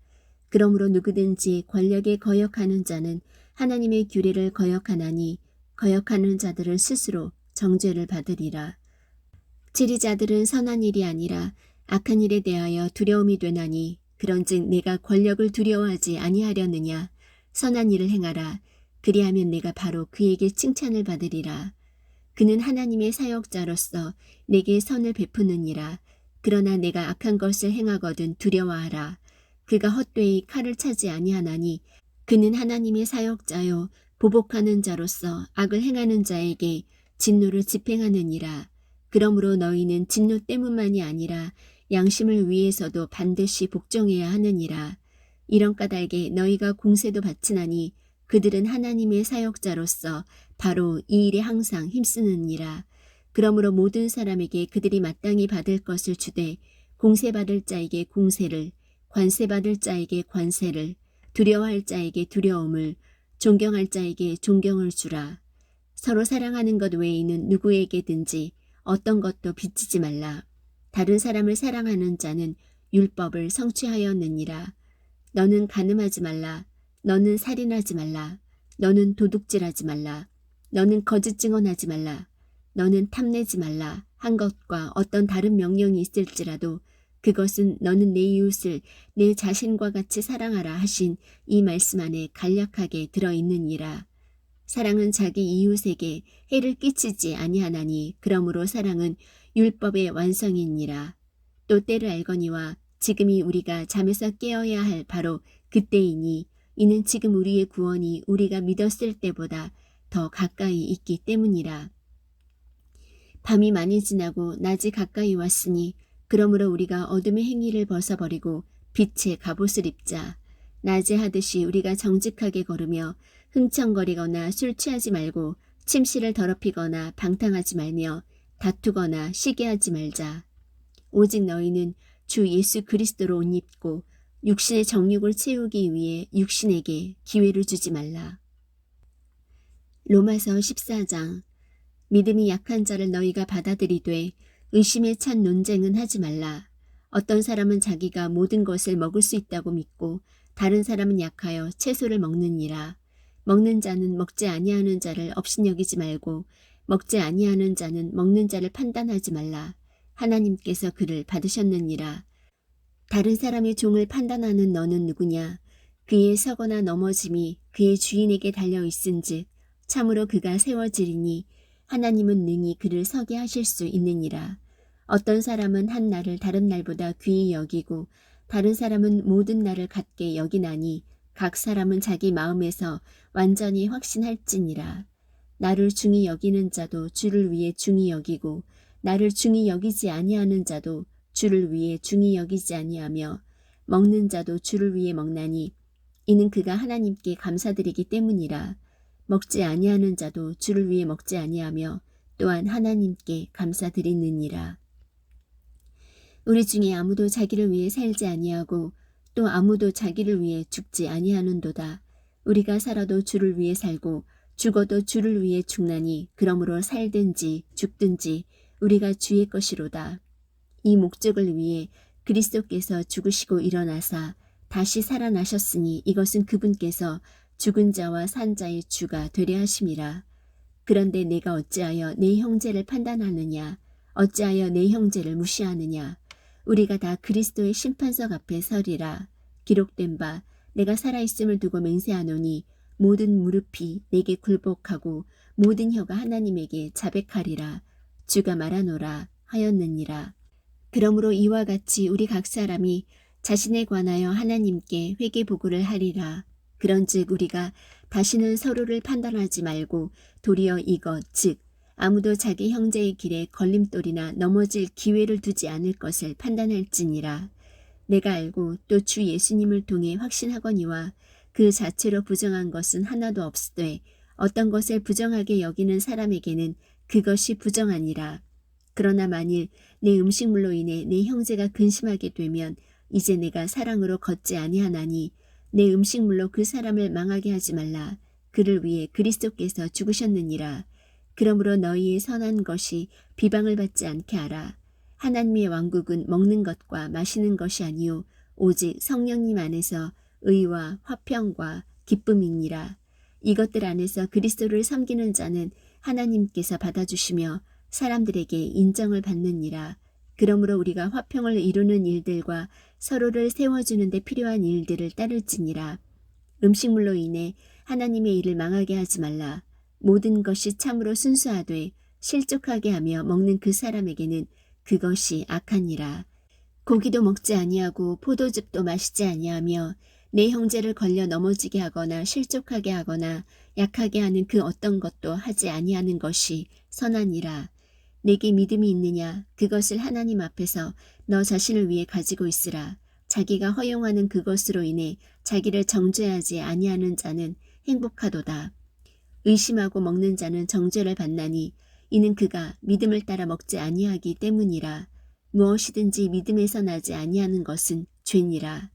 그러므로 누구든지 권력에 거역하는 자는 하나님의 규례를 거역하나니 거역하는 자들은 스스로 정죄를 받으리라. 지리자들은 선한 일이 아니라 악한 일에 대하여 두려움이 되나니 그런즉 내가 권력을 두려워하지 아니하려느냐. 선한 일을 행하라. 그리하면 내가 바로 그에게 칭찬을 받으리라. 그는 하나님의 사역자로서 내게 선을 베푸느니라. 그러나 내가 악한 것을 행하거든 두려워하라. 그가 헛되이 칼을 차지 아니하나니 그는 하나님의 사역자요 보복하는 자로서 악을 행하는 자에게 진노를 집행하느니라. 그러므로 너희는 진노 때문만이 아니라 양심을 위해서도 반드시 복종해야 하느니라. 이런 까닭에 너희가 공세도 바치나니 그들은 하나님의 사역자로서 바로 이 일에 항상 힘쓰느니라. 그러므로 모든 사람에게 그들이 마땅히 받을 것을 주되 공세받을 자에게 공세를, 관세받을 자에게 관세를, 두려워할 자에게 두려움을, 존경할 자에게 존경을 주라. 서로 사랑하는 것 외에는 누구에게든지 어떤 것도 빚지지 말라. 다른 사람을 사랑하는 자는 율법을 성취하였느니라. 너는 간음하지 말라. 너는 살인하지 말라. 너는 도둑질하지 말라. 너는 거짓 증언하지 말라. 너는 탐내지 말라 한 것과 어떤 다른 명령이 있을지라도 그것은 너는 내 이웃을 내 자신과 같이 사랑하라 하신 이 말씀 안에 간략하게 들어있느니라. 사랑은 자기 이웃에게 해를 끼치지 아니하나니 그러므로 사랑은 율법의 완성이니라. 또 때를 알거니와 지금이 우리가 잠에서 깨어야 할 바로 그때이니 이는 지금 우리의 구원이 우리가 믿었을 때보다 더 가까이 있기 때문이라. 밤이 많이 지나고 낮이 가까이 왔으니 그러므로 우리가 어둠의 행위를 벗어버리고 빛의 갑옷을 입자. 낮에 하듯이 우리가 정직하게 걸으며 흥청거리거나 술 취하지 말고 침실을 더럽히거나 방탕하지 말며 다투거나 시기하지 말자. 오직 너희는 주 예수 그리스도로 옷 입고 육신의 정욕을 채우기 위해 육신에게 기회를 주지 말라. 로마서 14장. 믿음이 약한 자를 너희가 받아들이되 의심에 찬 논쟁은 하지 말라. 어떤 사람은 자기가 모든 것을 먹을 수 있다고 믿고 다른 사람은 약하여 채소를 먹느니라. 먹는 자는 먹지 아니하는 자를 업신여기지 말고 먹지 아니하는 자는 먹는 자를 판단하지 말라. 하나님께서 그를 받으셨느니라. 다른 사람의 종을 판단하는 너는 누구냐? 그의 서거나 넘어짐이 그의 주인에게 달려있은즉 참으로 그가 세워지리니 하나님은 능히 그를 서게 하실 수 있느니라. 어떤 사람은 한 날을 다른 날보다 귀히 여기고 다른 사람은 모든 나를 같게 여기나니 각 사람은 자기 마음에서 완전히 확신할지니라. 나를 중히 여기는 자도 주를 위해 중히 여기고 나를 중히 여기지 아니하는 자도 주를 위해 중히 여기지 아니하며 먹는 자도 주를 위해 먹나니 이는 그가 하나님께 감사드리기 때문이라. 먹지 아니하는 자도 주를 위해 먹지 아니하며 또한 하나님께 감사드리느니라. 우리 중에 아무도 자기를 위해 살지 아니하고 또 아무도 자기를 위해 죽지 아니하는도다. 우리가 살아도 주를 위해 살고 죽어도 주를 위해 죽나니 그러므로 살든지 죽든지 우리가 주의 것이로다. 이 목적을 위해 그리스도께서 죽으시고 일어나사 다시 살아나셨으니 이것은 그분께서 죽은 자와 산 자의 주가 되려 하심이라. 그런데 내가 어찌하여 내 형제를 판단하느냐? 어찌하여 내 형제를 무시하느냐? 우리가 다 그리스도의 심판석 앞에 서리라. 기록된 바 내가 살아있음을 두고 맹세하노니 모든 무릎이 내게 굴복하고 모든 혀가 하나님에게 자백하리라. 주가 말하노라 하였느니라. 그러므로 이와 같이 우리 각 사람이 자신에 관하여 하나님께 회개보고를 하리라. 그런즉 우리가 다시는 서로를 판단하지 말고 도리어 이것 즉 아무도 자기 형제의 길에 걸림돌이나 넘어질 기회를 두지 않을 것을 판단할지니라. 내가 알고 또 주 예수님을 통해 확신하거니와 그 자체로 부정한 것은 하나도 없으되 어떤 것을 부정하게 여기는 사람에게는 그것이 부정하니라. 그러나 만일 내 음식물로 인해 내 형제가 근심하게 되면 이제 내가 사랑으로 걷지 아니하나니 내 음식물로 그 사람을 망하게 하지 말라. 그를 위해 그리스도께서 죽으셨느니라. 그러므로 너희의 선한 것이 비방을 받지 않게 하라. 하나님의 왕국은 먹는 것과 마시는 것이 아니요 오직 성령님 안에서 의와 화평과 기쁨이니라. 이것들 안에서 그리스도를 섬기는 자는 하나님께서 받아주시며 사람들에게 인정을 받느니라. 그러므로 우리가 화평을 이루는 일들과 서로를 세워주는 데 필요한 일들을 따를지니라. 음식물로 인해 하나님의 일을 망하게 하지 말라. 모든 것이 참으로 순수하되 실족하게 하며 먹는 그 사람에게는 그것이 악하니라. 고기도 먹지 아니하고 포도즙도 마시지 아니하며 내 형제를 걸려 넘어지게 하거나 실족하게 하거나 약하게 하는 그 어떤 것도 하지 아니하는 것이 선하니라. 내게 믿음이 있느냐? 그것을 하나님 앞에서 너 자신을 위해 가지고 있으라. 자기가 허용하는 그것으로 인해 자기를 정죄하지 아니하는 자는 행복하도다. 의심하고 먹는 자는 정죄를 받나니 이는 그가 믿음을 따라 먹지 아니하기 때문이라. 무엇이든지 믿음에서 나지 아니하는 것은 죄니라.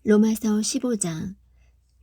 로마서 15장.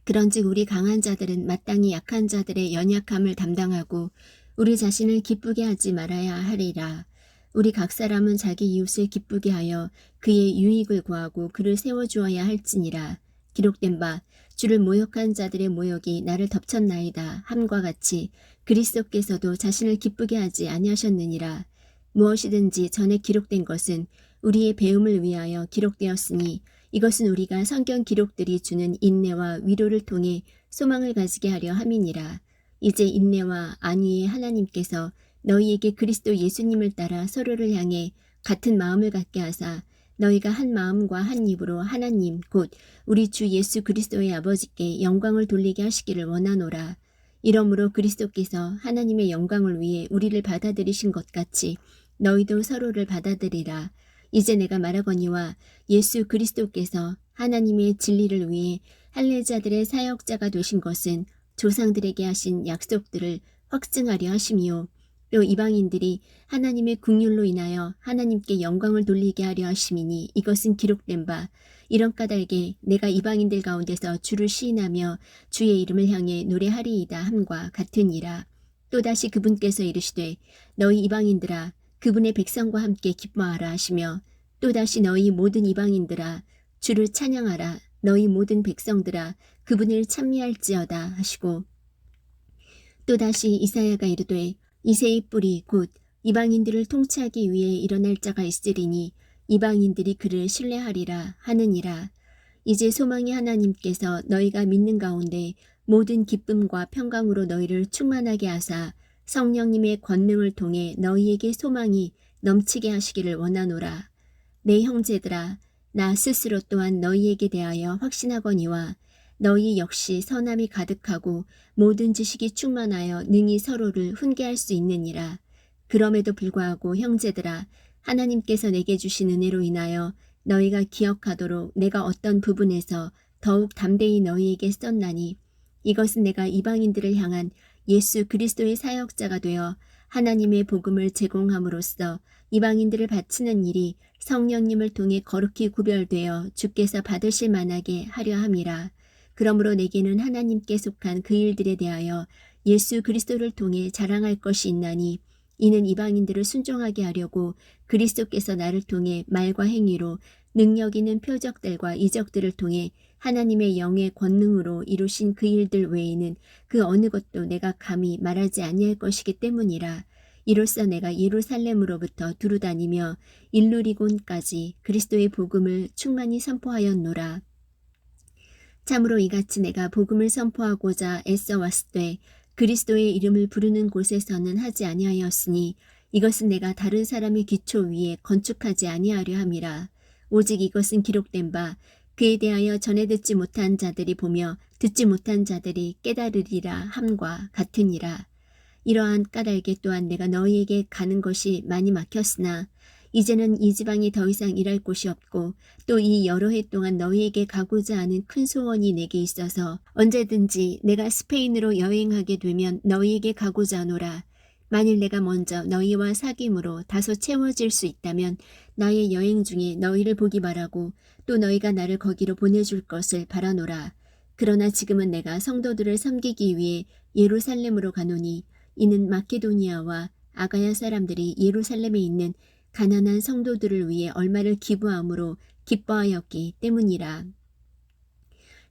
그런즉 우리 강한 자들은 마땅히 약한 자들의 연약함을 담당하고 우리 자신을 기쁘게 하지 말아야 하리라. 우리 각 사람은 자기 이웃을 기쁘게 하여 그의 유익을 구하고 그를 세워주어야 할지니라. 기록된 바 주를 모욕한 자들의 모욕이 나를 덮쳤나이다 함과 같이 그리스도께서도 자신을 기쁘게 하지 아니하셨느니라. 무엇이든지 전에 기록된 것은 우리의 배움을 위하여 기록되었으니 이것은 우리가 성경 기록들이 주는 인내와 위로를 통해 소망을 가지게 하려 함이니라. 이제 인내와 안위의 하나님께서 너희에게 그리스도 예수님을 따라 서로를 향해 같은 마음을 갖게 하사 너희가 한 마음과 한 입으로 하나님 곧 우리 주 예수 그리스도의 아버지께 영광을 돌리게 하시기를 원하노라. 이러므로 그리스도께서 하나님의 영광을 위해 우리를 받아들이신 것 같이 너희도 서로를 받아들이라. 이제 내가 말하거니와 예수 그리스도께서 하나님의 진리를 위해 할례자들의 사역자가 되신 것은 조상들에게 하신 약속들을 확증하려 하심이요 또 이방인들이 하나님의 긍휼로 인하여 하나님께 영광을 돌리게 하려 하심이니 이것은 기록된 바 이런 까닭에 내가 이방인들 가운데서 주를 시인하며 주의 이름을 향해 노래하리이다 함과 같으니라. 또다시 그분께서 이르시되 너희 이방인들아 그분의 백성과 함께 기뻐하라 하시며 또다시 너희 모든 이방인들아 주를 찬양하라 너희 모든 백성들아 그분을 찬미할지어다 하시고 또다시 이사야가 이르되 이새의 뿌리 곧 이방인들을 통치하기 위해 일어날 자가 있으리니 이방인들이 그를 신뢰하리라 하느니라. 이제 소망의 하나님께서 너희가 믿는 가운데 모든 기쁨과 평강으로 너희를 충만하게 하사 성령님의 권능을 통해 너희에게 소망이 넘치게 하시기를 원하노라. 내 형제들아 나 스스로 또한 너희에게 대하여 확신하거니와 너희 역시 선함이 가득하고 모든 지식이 충만하여 능히 서로를 훈계할 수 있느니라. 그럼에도 불구하고 형제들아, 하나님께서 내게 주신 은혜로 인하여 너희가 기억하도록 내가 어떤 부분에서 더욱 담대히 너희에게 썼나니, 이것은 내가 이방인들을 향한 예수 그리스도의 사역자가 되어 하나님의 복음을 제공함으로써 이방인들을 바치는 일이 성령님을 통해 거룩히 구별되어 주께서 받으실 만하게 하려 함이라. 그러므로 내게는 하나님께 속한 그 일들에 대하여 예수 그리스도를 통해 자랑할 것이 있나니, 이는 이방인들을 순종하게 하려고 그리스도께서 나를 통해 말과 행위로 능력 있는 표적들과 이적들을 통해 하나님의 영의 권능으로 이루신 그 일들 외에는 그 어느 것도 내가 감히 말하지 아니할 것이기 때문이라. 이로써 내가 예루살렘으로부터 두루 다니며 일루리곤까지 그리스도의 복음을 충만히 선포하였노라. 참으로 이같이 내가 복음을 선포하고자 애써 왔으되 그리스도의 이름을 부르는 곳에서는 하지 아니하였으니, 이것은 내가 다른 사람의 기초 위에 건축하지 아니하려 함이라. 오직 이것은 기록된 바 그에 대하여 전에 듣지 못한 자들이 보며 듣지 못한 자들이 깨달으리라 함과 같으니라. 이러한 까닭에 또한 내가 너희에게 가는 것이 많이 막혔으나 이제는 이 지방이 더 이상 일할 곳이 없고 또 이 여러 해 동안 너희에게 가고자 하는 큰 소원이 내게 있어서 언제든지 내가 스페인으로 여행하게 되면 너희에게 가고자 하노라. 만일 내가 먼저 너희와 사귐으로 다소 채워질 수 있다면 나의 여행 중에 너희를 보기 바라고 또 너희가 나를 거기로 보내줄 것을 바라노라. 그러나 지금은 내가 성도들을 섬기기 위해 예루살렘으로 가노니, 이는 마케도니아와 아가야 사람들이 예루살렘에 있는 가난한 성도들을 위해 얼마를 기부함으로 기뻐하였기 때문이라.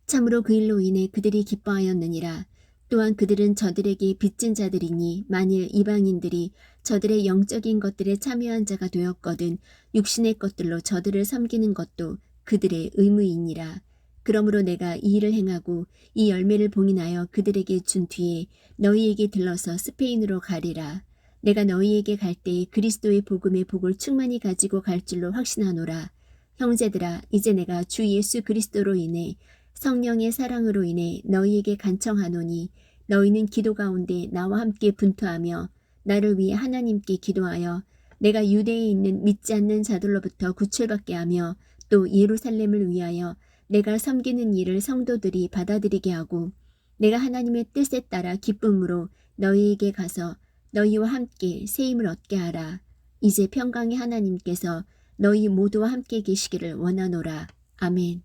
참으로 그 일로 인해 그들이 기뻐하였느니라. 또한 그들은 저들에게 빚진 자들이니 만일 이방인들이 저들의 영적인 것들에 참여한 자가 되었거든 육신의 것들로 저들을 섬기는 것도 그들의 의무이니라. 그러므로 내가 이 일을 행하고 이 열매를 봉인하여 그들에게 준 뒤에 너희에게 들러서 스페인으로 가리라. 내가 너희에게 갈 때에 그리스도의 복음의 복을 충만히 가지고 갈 줄로 확신하노라. 형제들아, 이제 내가 주 예수 그리스도로 인해 성령의 사랑으로 인해 너희에게 간청하노니, 너희는 기도 가운데 나와 함께 분투하며 나를 위해 하나님께 기도하여 내가 유대에 있는 믿지 않는 자들로부터 구출받게 하며 또 예루살렘을 위하여 내가 섬기는 일을 성도들이 받아들이게 하고 내가 하나님의 뜻에 따라 기쁨으로 너희에게 가서 너희와 함께 세임을 얻게 하라. 이제 평강의 하나님께서 너희 모두와 함께 계시기를 원하노라. 아멘.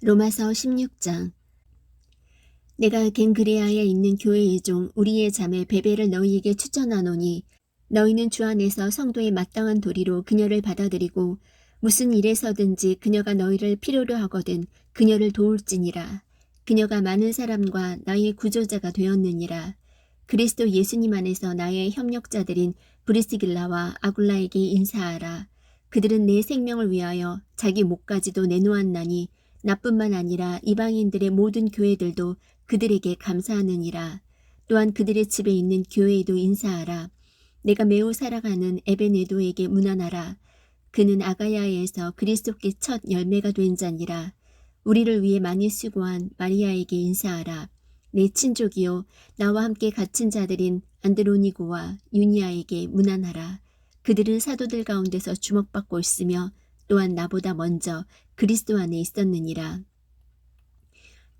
로마서 16장. 내가 갱그레아에 있는 교회의 종 우리의 자매 베베를 너희에게 추천하노니, 너희는 주 안에서 성도의 마땅한 도리로 그녀를 받아들이고 무슨 일에서든지 그녀가 너희를 필요로 하거든 그녀를 도울지니라. 그녀가 많은 사람과 나의 구조자가 되었느니라. 그리스도 예수님 안에서 나의 협력자들인 브리스길라와 아굴라에게 인사하라. 그들은 내 생명을 위하여 자기 목까지도 내놓았나니 나뿐만 아니라 이방인들의 모든 교회들도 그들에게 감사하느니라. 또한 그들의 집에 있는 교회에도 인사하라. 내가 매우 사랑하는 에베네도에게 문안하라. 그는 아가야에서 그리스도께 첫 열매가 된 자니라. 우리를 위해 많이 수고한 마리아에게 인사하라. 내 친족이요 나와 함께 갇힌 자들인 안드로니고와 유니아에게 문안하라. 그들은 사도들 가운데서 주목받고 있으며 또한 나보다 먼저 그리스도 안에 있었느니라.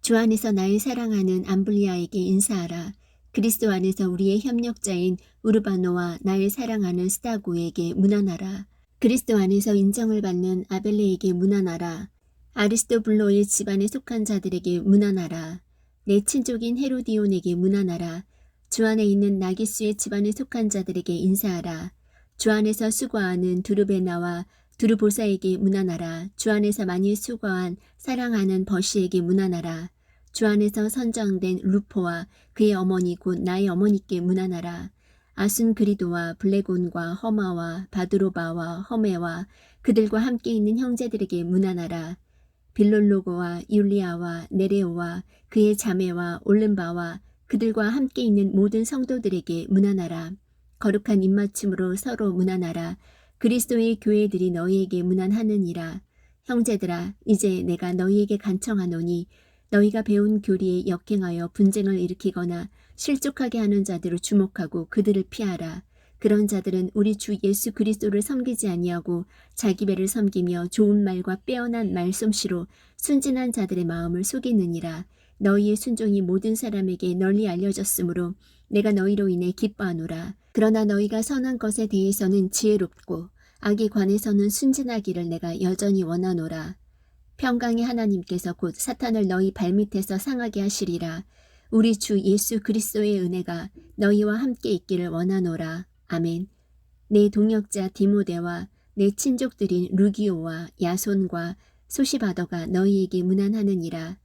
주 안에서 나의 사랑하는 암블리아에게 인사하라. 그리스도 안에서 우리의 협력자인 우르바노와 나의 사랑하는 스타고에게 문안하라. 그리스도 안에서 인정을 받는 아벨레에게 문안하라. 아리스토블로의 집안에 속한 자들에게 문안하라. 내 친족인 헤로디온에게 문안하라. 주 안에 있는 나기수의 집안에 속한 자들에게 인사하라. 주 안에서 수고하는 두르베나와 두르보사에게 문안하라. 주 안에서 많이 수고한 사랑하는 버시에게 문안하라. 주 안에서 선정된 루포와 그의 어머니 곧 나의 어머니께 문안하라. 아순그리도와 블레곤과 허마와 바드로바와 허메와 그들과 함께 있는 형제들에게 문안하라. 빌롤로고와 율리아와 네레오와 그의 자매와 올른바와 그들과 함께 있는 모든 성도들에게 문안하라. 거룩한 입맞춤으로 서로 문안하라. 그리스도의 교회들이 너희에게 문안하느니라. 형제들아, 이제 내가 너희에게 간청하노니 너희가 배운 교리에 역행하여 분쟁을 일으키거나 실족하게 하는 자들을 주목하고 그들을 피하라. 그런 자들은 우리 주 예수 그리스도를 섬기지 아니하고 자기 배를 섬기며 좋은 말과 빼어난 말솜씨로 순진한 자들의 마음을 속이느니라. 너희의 순종이 모든 사람에게 널리 알려졌으므로 내가 너희로 인해 기뻐하노라. 그러나 너희가 선한 것에 대해서는 지혜롭고 악에 관해서는 순진하기를 내가 여전히 원하노라. 평강의 하나님께서 곧 사탄을 너희 발밑에서 상하게 하시리라. 우리 주 예수 그리스도의 은혜가 너희와 함께 있기를 원하노라. 아멘. 내 동역자 디모데와 내 친족들인 루기오와 야손과 소시바더가 너희에게 문안하느니라.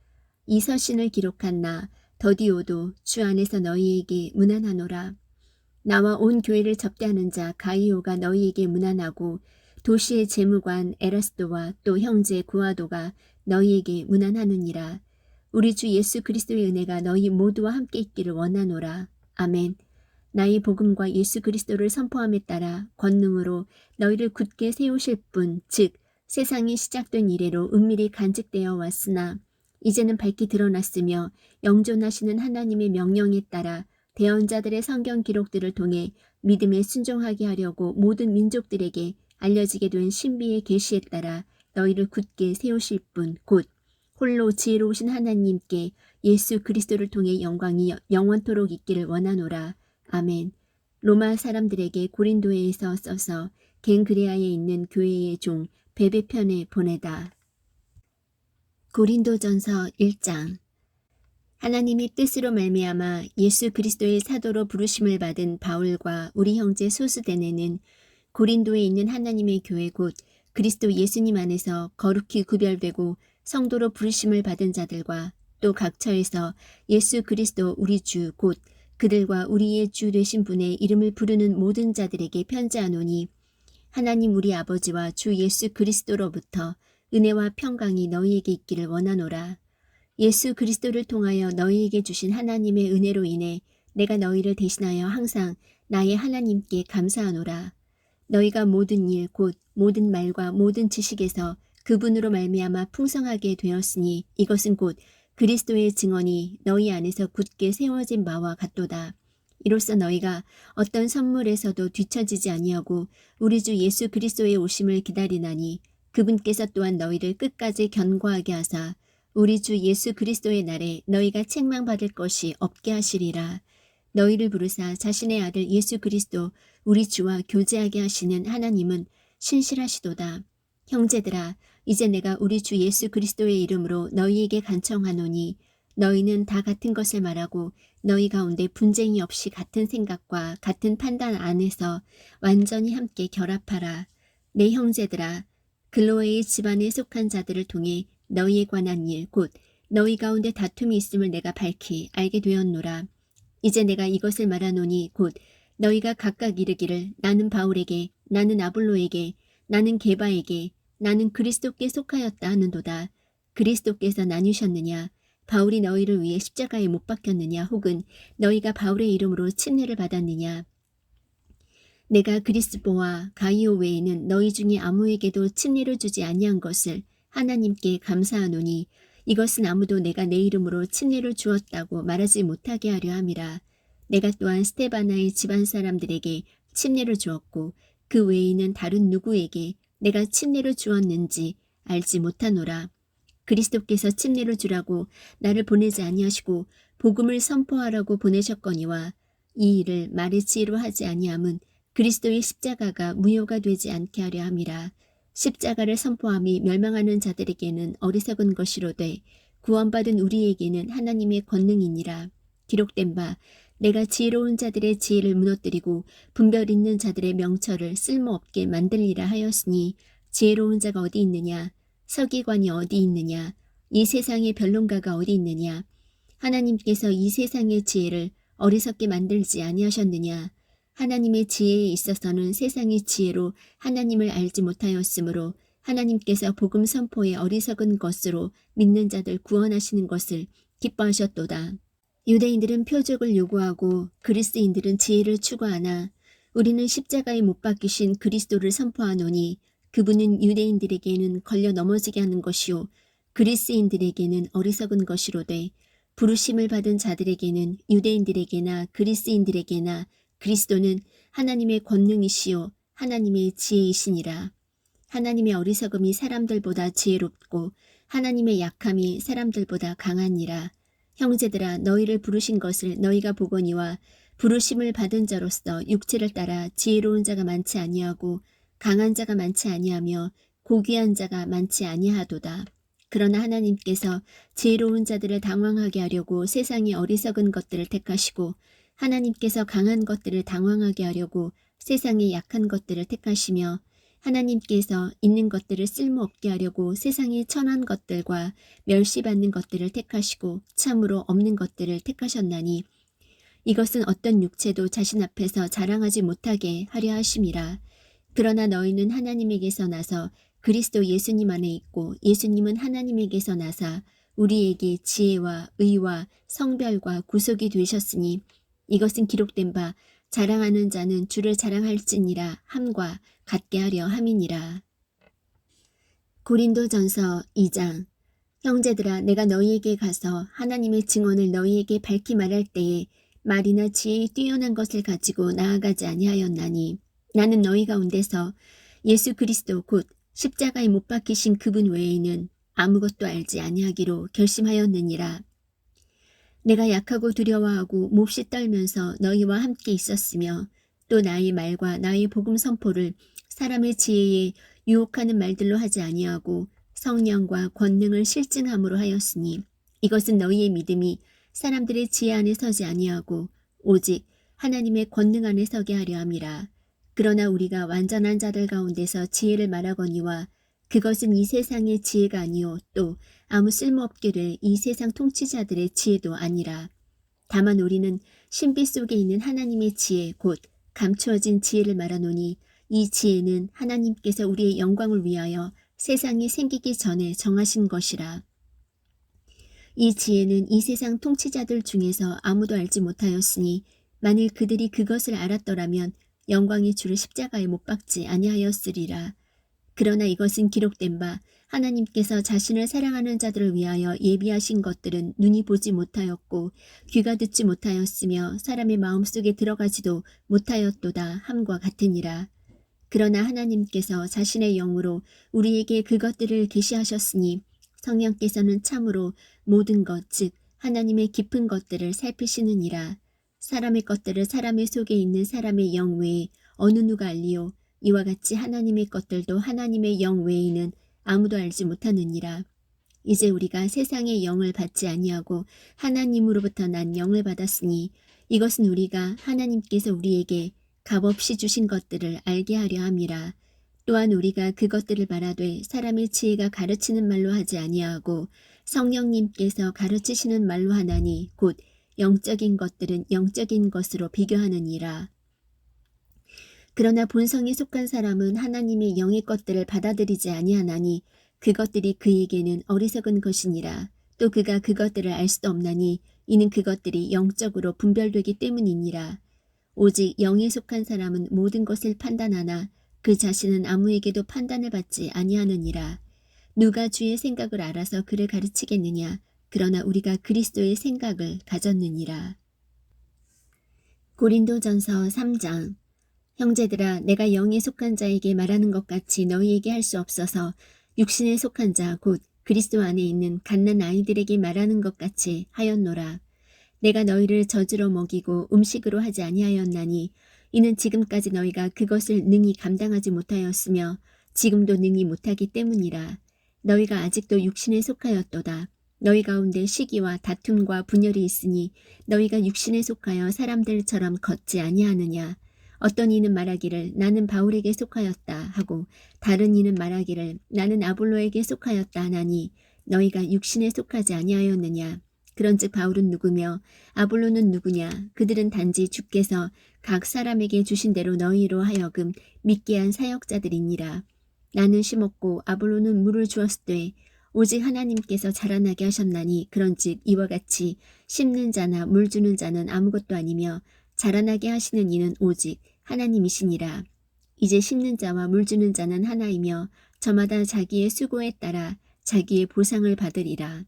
이 서신을 기록한 나 더디오도 주 안에서 너희에게 문안하노라. 나와 온 교회를 접대하는 자 가이오가 너희에게 문안하고 도시의 재무관 에라스도와 또 형제 구아도가 너희에게 문안하느니라. 우리 주 예수 그리스도의 은혜가 너희 모두와 함께 있기를 원하노라. 아멘. 나의 복음과 예수 그리스도를 선포함에 따라 권능으로 너희를 굳게 세우실 분, 즉 세상이 시작된 이래로 은밀히 간직되어 왔으나 이제는 밝히 드러났으며 영존하시는 하나님의 명령에 따라 대언자들의 성경 기록들을 통해 믿음에 순종하게 하려고 모든 민족들에게 알려지게 된 신비의 계시에 따라 너희를 굳게 세우실 분, 곧 홀로 지혜로우신 하나님께 예수 그리스도를 통해 영광이 영원토록 있기를 원하노라. 아멘. 로마 사람들에게 고린도에서 써서 갱그레아에 있는 교회의 종 베베편에 보내다. 고린도전서 1장. 하나님의 뜻으로 말미암아 예수 그리스도의 사도로 부르심을 받은 바울과 우리 형제 소스데네는 고린도에 있는 하나님의 교회 곧 그리스도 예수님 안에서 거룩히 구별되고 성도로 부르심을 받은 자들과 또 각처에서 예수 그리스도 우리 주 곧 그들과 우리의 주 되신 분의 이름을 부르는 모든 자들에게 편지하노니 하나님 우리 아버지와 주 예수 그리스도로부터 은혜와 평강이 너희에게 있기를 원하노라. 예수 그리스도를 통하여 너희에게 주신 하나님의 은혜로 인해 내가 너희를 대신하여 항상 나의 하나님께 감사하노라. 너희가 모든 일 곧 모든 말과 모든 지식에서 그분으로 말미암아 풍성하게 되었으니 이것은 곧 그리스도의 증언이 너희 안에서 굳게 세워진 바와 같도다. 이로써 너희가 어떤 선물에서도 뒤처지지 아니하고 우리 주 예수 그리스도의 오심을 기다리나니 그분께서 또한 너희를 끝까지 견고하게 하사 우리 주 예수 그리스도의 날에 너희가 책망받을 것이 없게 하시리라. 너희를 부르사 자신의 아들 예수 그리스도 우리 주와 교제하게 하시는 하나님은 신실하시도다. 형제들아, 이제 내가 우리 주 예수 그리스도의 이름으로 너희에게 간청하노니 너희는 다 같은 것을 말하고 너희 가운데 분쟁이 없이 같은 생각과 같은 판단 안에서 완전히 함께 결합하라. 내 형제들아, 글로에의 집안에 속한 자들을 통해 너희에 관한 일, 곧 너희 가운데 다툼이 있음을 내가 밝히 알게 되었노라. 이제 내가 이것을 말하노니 곧 너희가 각각 이르기를 나는 바울에게, 나는 아볼로에게, 나는 게바에게, 나는 그리스도께 속하였다 하는도다. 그리스도께서 나뉘셨느냐? 바울이 너희를 위해 십자가에 못 박혔느냐? 혹은 너희가 바울의 이름으로 침례를 받았느냐? 내가 그리스보와 가이오 외에는 너희 중에 아무에게도 침례를 주지 아니한 것을 하나님께 감사하노니 이것은 아무도 내가 내 이름으로 침례를 주었다고 말하지 못하게 하려 함이라. 내가 또한 스테바나의 집안 사람들에게 침례를 주었고 그 외에는 다른 누구에게 내가 침례를 주었는지 알지 못하노라. 그리스도께서 침례를 주라고 나를 보내지 아니하시고 복음을 선포하라고 보내셨거니와 이 일을 말의 지혜로 하지 아니함은 그리스도의 십자가가 무효가 되지 않게 하려 함이라. 십자가를 선포함이 멸망하는 자들에게는 어리석은 것이로되 구원받은 우리에게는 하나님의 권능이니라. 기록된 바 내가 지혜로운 자들의 지혜를 무너뜨리고 분별 있는 자들의 명철을 쓸모없게 만들리라 하였으니 지혜로운 자가 어디 있느냐? 서기관이 어디 있느냐? 이 세상의 변론가가 어디 있느냐? 하나님께서 이 세상의 지혜를 어리석게 만들지 아니하셨느냐? 하나님의 지혜에 있어서는 세상의 지혜로 하나님을 알지 못하였으므로 하나님께서 복음 선포의 어리석은 것으로 믿는 자들 구원하시는 것을 기뻐하셨도다. 유대인들은 표적을 요구하고 그리스인들은 지혜를 추구하나 우리는 십자가에 못 박히신 그리스도를 선포하노니 그분은 유대인들에게는 걸려 넘어지게 하는 것이요 그리스인들에게는 어리석은 것이로되 부르심을 받은 자들에게는 유대인들에게나 그리스인들에게나 그리스도는 하나님의 권능이시요 하나님의 지혜이시니라. 하나님의 어리석음이 사람들보다 지혜롭고 하나님의 약함이 사람들보다 강하니라. 형제들아 너희를 부르신 것을 너희가 보거니와 부르심을 받은 자로서 육체를 따라 지혜로운 자가 많지 아니하고 강한 자가 많지 아니하며 고귀한 자가 많지 아니하도다. 그러나 하나님께서 지혜로운 자들을 당황하게 하려고 세상의 어리석은 것들을 택하시고 하나님께서 강한 것들을 당황하게 하려고 세상의 약한 것들을 택하시며 하나님께서 있는 것들을 쓸모없게 하려고 세상의 천한 것들과 멸시받는 것들을 택하시고 참으로 없는 것들을 택하셨나니 이것은 어떤 육체도 자신 앞에서 자랑하지 못하게 하려 하심이라. 그러나 너희는 하나님에게서 나서 그리스도 예수님 안에 있고 예수님은 하나님에게서 나사 우리에게 지혜와 의와 성별과 구속이 되셨으니 이것은 기록된 바 자랑하는 자는 주를 자랑할지니라 함과 같게 하려 함이니라. 고린도전서 2장. 형제들아 내가 너희에게 가서 하나님의 증언을 너희에게 밝히 말할 때에 말이나 지혜에 뛰어난 것을 가지고 나아가지 아니하였나니 나는 너희 가운데서 예수 그리스도 곧 십자가에 못 박히신 그분 외에는 아무것도 알지 아니하기로 결심하였느니라. 내가 약하고 두려워하고 몹시 떨면서 너희와 함께 있었으며 또 나의 말과 나의 복음 선포를 사람의 지혜에 유혹하는 말들로 하지 아니하고 성령과 권능을 실증함으로 하였으니 이것은 너희의 믿음이 사람들의 지혜 안에 서지 아니하고 오직 하나님의 권능 안에 서게 하려 함이라. 그러나 우리가 완전한 자들 가운데서 지혜를 말하거니와 그것은 이 세상의 지혜가 아니요 또 아무 쓸모없게 될 이 세상 통치자들의 지혜도 아니라 다만 우리는 신비 속에 있는 하나님의 지혜 곧 감추어진 지혜를 말하노니 이 지혜는 하나님께서 우리의 영광을 위하여 세상이 생기기 전에 정하신 것이라. 이 지혜는 이 세상 통치자들 중에서 아무도 알지 못하였으니 만일 그들이 그것을 알았더라면 영광의 주를 십자가에 못 박지 아니하였으리라. 그러나 이것은 기록된 바 하나님께서 자신을 사랑하는 자들을 위하여 예비하신 것들은 눈이 보지 못하였고 귀가 듣지 못하였으며 사람의 마음속에 들어가지도 못하였도다 함과 같으니라. 그러나 하나님께서 자신의 영으로 우리에게 그것들을 계시하셨으니 성령께서는 참으로 모든 것 즉 하나님의 깊은 것들을 살피시느니라. 사람의 것들을 사람의 속에 있는 사람의 영 외에 어느 누가 알리요 이와 같이 하나님의 것들도 하나님의 영 외에는 아무도 알지 못하느니라. 이제 우리가 세상의 영을 받지 아니하고 하나님으로부터 난 영을 받았으니 이것은 우리가 하나님께서 우리에게 값없이 주신 것들을 알게 하려 함이라. 또한 우리가 그것들을 말하되 사람의 지혜가 가르치는 말로 하지 아니하고 성령님께서 가르치시는 말로 하나니 곧 영적인 것들은 영적인 것으로 비교하느니라. 그러나 본성에 속한 사람은 하나님의 영의 것들을 받아들이지 아니하나니 그것들이 그에게는 어리석은 것이니라. 또 그가 그것들을 알 수도 없나니 이는 그것들이 영적으로 분별되기 때문이니라. 오직 영에 속한 사람은 모든 것을 판단하나 그 자신은 아무에게도 판단을 받지 아니하느니라. 누가 주의 생각을 알아서 그를 가르치겠느냐. 그러나 우리가 그리스도의 생각을 가졌느니라. 고린도전서 3장. 형제들아 내가 영에 속한 자에게 말하는 것 같이 너희에게 할 수 없어서 육신에 속한 자 곧 그리스도 안에 있는 갓난 아이들에게 말하는 것 같이 하였노라. 내가 너희를 젖으로 먹이고 음식으로 하지 아니하였나니 이는 지금까지 너희가 그것을 능히 감당하지 못하였으며 지금도 능히 못하기 때문이라. 너희가 아직도 육신에 속하였도다. 너희 가운데 시기와 다툼과 분열이 있으니 너희가 육신에 속하여 사람들처럼 걷지 아니하느냐. 어떤 이는 말하기를 나는 바울에게 속하였다 하고 다른 이는 말하기를 나는 아볼로에게 속하였다 하나니 너희가 육신에 속하지 아니하였느냐. 그런즉 바울은 누구며 아볼로는 누구냐. 그들은 단지 주께서 각 사람에게 주신 대로 너희로 하여금 믿게 한 사역자들이니라. 나는 심었고 아볼로는 물을 주었으되 오직 하나님께서 자라나게 하셨나니 그런즉 이와 같이 심는 자나 물 주는 자는 아무것도 아니며 자라나게 하시는 이는 오직 하나님이시니라. 이제 심는 자와 물 주는 자는 하나이며 저마다 자기의 수고에 따라 자기의 보상을 받으리라.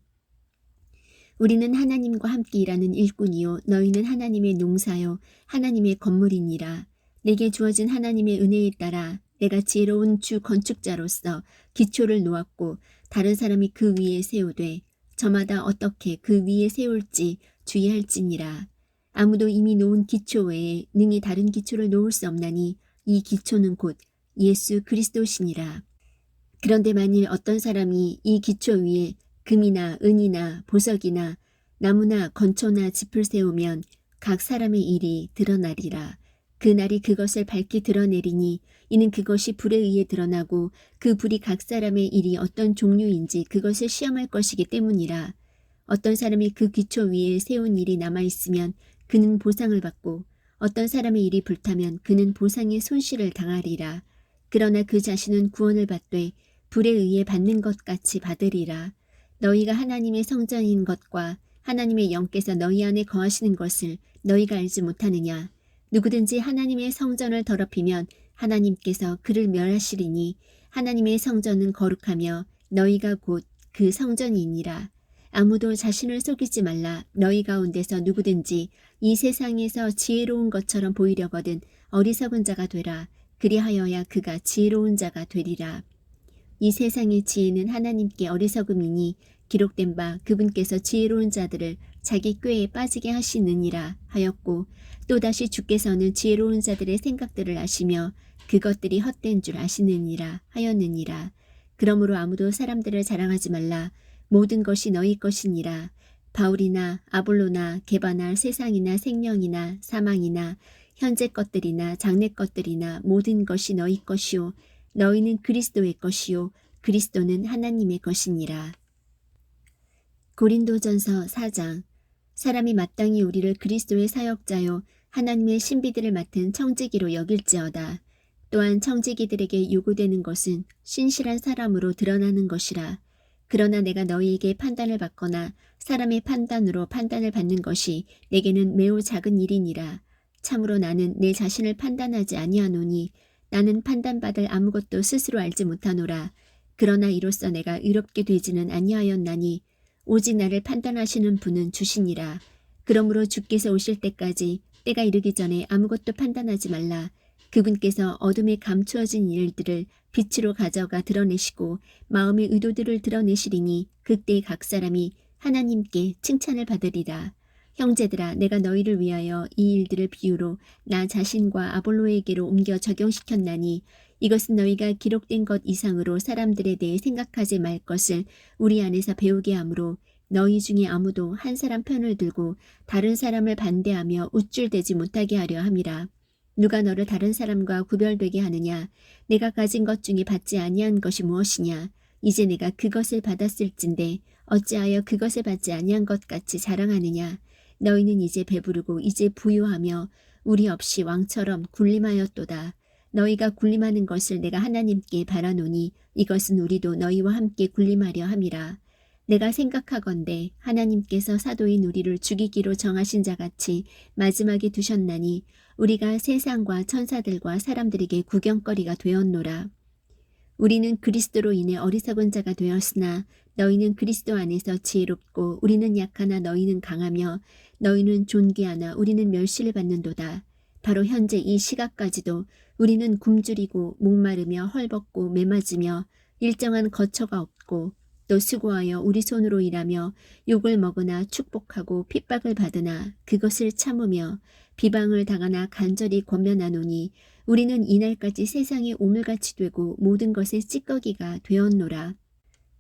우리는 하나님과 함께 일하는 일꾼이요 너희는 하나님의 농사요 하나님의 건물이니라. 내게 주어진 하나님의 은혜에 따라 내가 지혜로운 주 건축자로서 기초를 놓았고 다른 사람이 그 위에 세우되 저마다 어떻게 그 위에 세울지 주의할지니라. 아무도 이미 놓은 기초 외에 능히 다른 기초를 놓을 수 없나니 이 기초는 곧 예수 그리스도시니라. 그런데 만일 어떤 사람이 이 기초 위에 금이나 은이나 보석이나 나무나 건초나 짚을 세우면 각 사람의 일이 드러나리라. 그 날이 그것을 밝히 드러내리니 이는 그것이 불에 의해 드러나고 그 불이 각 사람의 일이 어떤 종류인지 그것을 시험할 것이기 때문이라. 어떤 사람이 그 기초 위에 세운 일이 남아있으면 그는 보상을 받고 어떤 사람의 일이 불타면 그는 보상의 손실을 당하리라. 그러나 그 자신은 구원을 받되 불에 의해 받는 것 같이 받으리라. 너희가 하나님의 성전인 것과 하나님의 영께서 너희 안에 거하시는 것을 너희가 알지 못하느냐. 누구든지 하나님의 성전을 더럽히면 하나님께서 그를 멸하시리니 하나님의 성전은 거룩하며 너희가 곧 그 성전이니라. 아무도 자신을 속이지 말라. 너희 가운데서 누구든지 이 세상에서 지혜로운 것처럼 보이려거든 어리석은 자가 되라. 그리하여야 그가 지혜로운 자가 되리라. 이 세상의 지혜는 하나님께 어리석음이니 기록된 바 그분께서 지혜로운 자들을 자기 꾀에 빠지게 하시느니라 하였고 또다시 주께서는 지혜로운 자들의 생각들을 아시며 그것들이 헛된 줄 아시느니라 하였느니라. 그러므로 아무도 사람들을 자랑하지 말라. 모든 것이 너희 것이니라. 바울이나 아볼로나 게바나 세상이나 생명이나 사망이나 현재 것들이나 장래 것들이나 모든 것이 너희 것이요 너희는 그리스도의 것이요 그리스도는 하나님의 것이니라. 고린도전서 4장. 사람이 마땅히 우리를 그리스도의 사역자요 하나님의 신비들을 맡은 청지기로 여길지어다. 또한 청지기들에게 요구되는 것은 신실한 사람으로 드러나는 것이라. 그러나 내가 너희에게 판단을 받거나 사람의 판단으로 판단을 받는 것이 내게는 매우 작은 일이니라. 참으로 나는 내 자신을 판단하지 아니하노니 나는 판단받을 아무것도 스스로 알지 못하노라. 그러나 이로써 내가 의롭게 되지는 아니하였나니 오직 나를 판단하시는 분은 주시니라. 그러므로 주께서 오실 때까지 때가 이르기 전에 아무것도 판단하지 말라. 그분께서 어둠에 감추어진 일들을 빛으로 가져가 드러내시고 마음의 의도들을 드러내시리니 그때 각 사람이 하나님께 칭찬을 받으리라. 형제들아, 내가 너희를 위하여 이 일들을 비유로 나 자신과 아볼로에게로 옮겨 적용시켰나니 이것은 너희가 기록된 것 이상으로 사람들에 대해 생각하지 말 것을 우리 안에서 배우게 하므로 너희 중에 아무도 한 사람 편을 들고 다른 사람을 반대하며 우쭐대지 못하게 하려 함이라. 누가 너를 다른 사람과 구별되게 하느냐? 내가 가진 것 중에 받지 아니한 것이 무엇이냐? 이제 내가 그것을 받았을진데 어찌하여 그것을 받지 아니한 것 같이 자랑하느냐? 너희는 이제 배부르고 이제 부유하며 우리 없이 왕처럼 군림하였도다. 너희가 군림하는 것을 내가 하나님께 바라노니 이것은 우리도 너희와 함께 군림하려 함이라. 내가 생각하건대 하나님께서 사도인 우리를 죽이기로 정하신 자같이 마지막에 두셨나니 우리가 세상과 천사들과 사람들에게 구경거리가 되었노라. 우리는 그리스도로 인해 어리석은 자가 되었으나 너희는 그리스도 안에서 지혜롭고 우리는 약하나 너희는 강하며 너희는 존귀하나 우리는 멸시를 받는도다. 바로 현재 이 시각까지도 우리는 굶주리고 목마르며 헐벗고 매맞으며 일정한 거처가 없고 또 수고하여 우리 손으로 일하며 욕을 먹으나 축복하고 핍박을 받으나 그것을 참으며 비방을 당하나 간절히 권면하노니 우리는 이날까지 세상의 오물같이 되고 모든 것의 찌꺼기가 되었노라.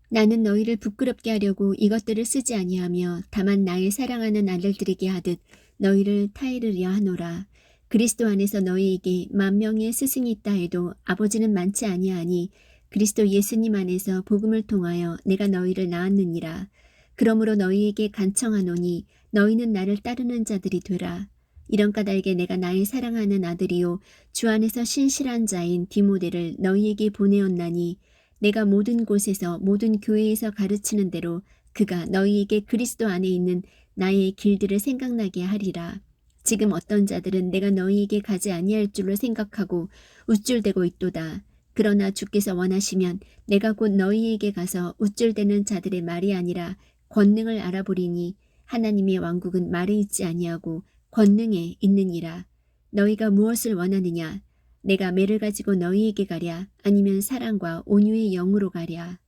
나는 너희를 부끄럽게 하려고 이것들을 쓰지 아니하며 다만 나의 사랑하는 아들들에게 하듯 너희를 타이르려 하노라. 그리스도 안에서 너희에게 10,000명의 스승이 있다 해도 아버지는 많지 아니하니 그리스도 예수님 안에서 복음을 통하여 내가 너희를 낳았느니라. 그러므로 너희에게 간청하노니 너희는 나를 따르는 자들이 되라. 이런 까닭에 내가 나의 사랑하는 아들이요 주 안에서 신실한 자인 디모데를 너희에게 보내었나니 내가 모든 곳에서 모든 교회에서 가르치는 대로 그가 너희에게 그리스도 안에 있는 나의 길들을 생각나게 하리라. 지금 어떤 자들은 내가 너희에게 가지 아니할 줄로 생각하고 우쭐대고 있도다. 그러나 주께서 원하시면 내가 곧 너희에게 가서 우쭐대는 자들의 말이 아니라 권능을 알아보리니 하나님의 왕국은 말에 있지 아니하고 권능에 있느니라. 너희가 무엇을 원하느냐? 내가 매를 가지고 너희에게 가랴? 아니면 사랑과 온유의 영으로 가랴?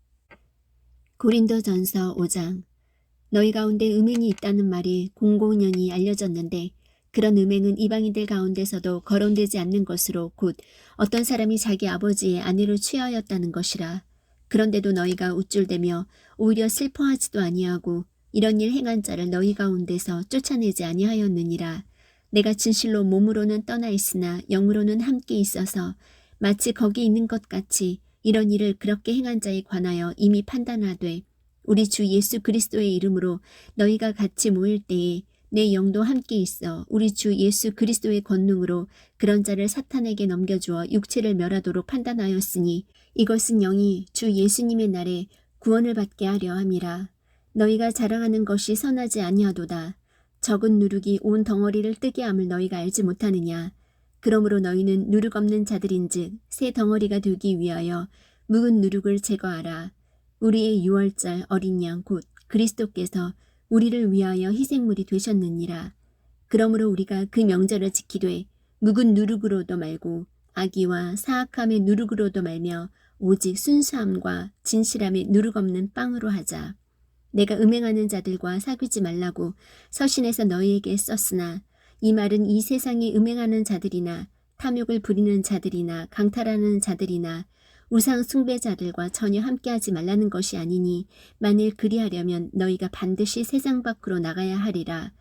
고린도전서 5장. 너희 가운데 음행이 있다는 말이 공공연히 알려졌는데 그런 음행은 이방인들 가운데서도 거론되지 않는 것으로 곧 어떤 사람이 자기 아버지의 아내를 취하였다는 것이라. 그런데도 너희가 우쭐대며 오히려 슬퍼하지도 아니하고 이런 일 행한 자를 너희 가운데서 쫓아내지 아니하였느니라. 내가 진실로 몸으로는 떠나 있으나 영으로는 함께 있어서 마치 거기 있는 것 같이 이런 일을 그렇게 행한 자에 관하여 이미 판단하되 우리 주 예수 그리스도의 이름으로 너희가 같이 모일 때에 내 영도 함께 있어 우리 주 예수 그리스도의 권능으로 그런 자를 사탄에게 넘겨주어 육체를 멸하도록 판단하였으니 이것은 영이 주 예수님의 날에 구원을 받게 하려 함이라. 너희가 자랑하는 것이 선하지 아니하도다. 적은 누룩이 온 덩어리를 뜨게 함을 너희가 알지 못하느냐. 그러므로 너희는 누룩 없는 자들인즉 새 덩어리가 되기 위하여 묵은 누룩을 제거하라. 우리의 유월절 어린 양 곧 그리스도께서 우리를 위하여 희생물이 되셨느니라. 그러므로 우리가 그 명절을 지키되 묵은 누룩으로도 말고 악의와 사악함의 누룩으로도 말며 오직 순수함과 진실함의 누룩 없는 빵으로 하자. 내가 음행하는 자들과 사귀지 말라고 서신에서 너희에게 썼으나 이 말은 이 세상에 음행하는 자들이나 탐욕을 부리는 자들이나 강탈하는 자들이나 우상 숭배자들과 전혀 함께하지 말라는 것이 아니니 만일 그리하려면 너희가 반드시 세상 밖으로 나가야 하리라.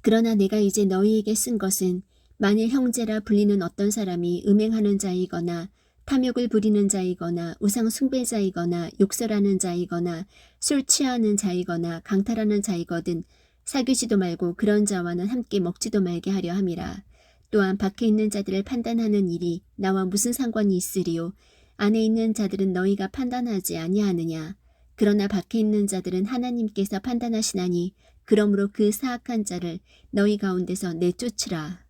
그러나 내가 이제 너희에게 쓴 것은 만일 형제라 불리는 어떤 사람이 음행하는 자이거나 탐욕을 부리는 자이거나 우상 숭배자이거나 욕설하는 자이거나 술 취하는 자이거나 강탈하는 자이거든 사귀지도 말고 그런 자와는 함께 먹지도 말게 하려 함이라. 또한 밖에 있는 자들을 판단하는 일이 나와 무슨 상관이 있으리요. 안에 있는 자들은 너희가 판단하지 아니하느냐. 그러나 밖에 있는 자들은 하나님께서 판단하시나니 그러므로 그 사악한 자를 너희 가운데서 내쫓으라.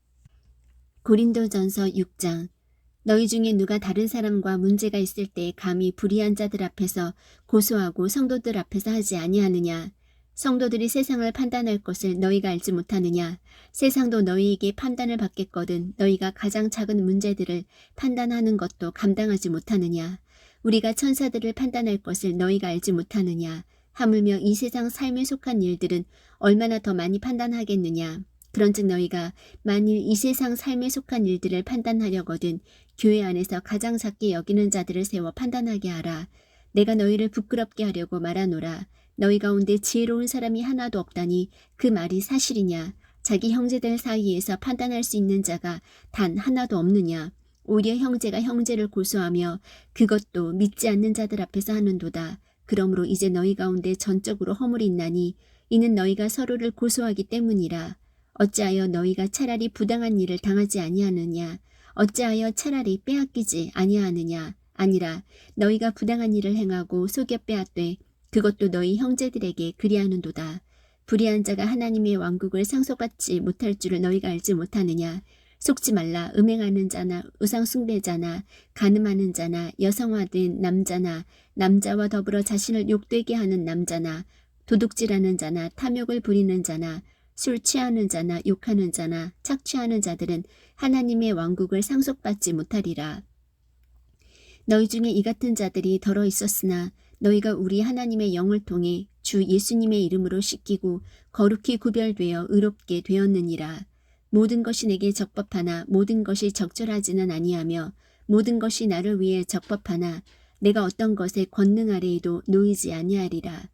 고린도전서 6장. 너희 중에 누가 다른 사람과 문제가 있을 때 감히 불의한 자들 앞에서 고소하고 성도들 앞에서 하지 아니하느냐. 성도들이 세상을 판단할 것을 너희가 알지 못하느냐. 세상도 너희에게 판단을 받겠거든 너희가 가장 작은 문제들을 판단하는 것도 감당하지 못하느냐. 우리가 천사들을 판단할 것을 너희가 알지 못하느냐. 하물며 이 세상 삶에 속한 일들은 얼마나 더 많이 판단하겠느냐. 그런즉 너희가 만일 이 세상 삶에 속한 일들을 판단하려거든 교회 안에서 가장 작게 여기는 자들을 세워 판단하게 하라. 내가 너희를 부끄럽게 하려고 말하노라. 너희 가운데 지혜로운 사람이 하나도 없다니 그 말이 사실이냐. 자기 형제들 사이에서 판단할 수 있는 자가 단 하나도 없느냐. 오히려 형제가 형제를 고소하며 그것도 믿지 않는 자들 앞에서 하는도다. 그러므로 이제 너희 가운데 전적으로 허물이 있나니 이는 너희가 서로를 고소하기 때문이라. 어찌하여 너희가 차라리 부당한 일을 당하지 아니하느냐. 어찌하여 차라리 빼앗기지 아니하느냐. 아니라 너희가 부당한 일을 행하고 속여 빼앗되 그것도 너희 형제들에게 그리하는도다. 불의한 자가 하나님의 왕국을 상속받지 못할 줄을 너희가 알지 못하느냐. 속지 말라. 음행하는 자나 우상 숭배자나 간음하는 자나 여성화된 남자나 남자와 더불어 자신을 욕되게 하는 남자나 도둑질하는 자나 탐욕을 부리는 자나 술 취하는 자나 욕하는 자나 착취하는 자들은 하나님의 왕국을 상속받지 못하리라. 너희 중에 이 같은 자들이 더러 있었으나 너희가 우리 하나님의 영을 통해 주 예수님의 이름으로 씻기고 거룩히 구별되어 의롭게 되었느니라. 모든 것이 내게 적법하나 모든 것이 적절하지는 아니하며 모든 것이 나를 위해 적법하나 내가 어떤 것에 권능 아래에도 놓이지 아니하리라.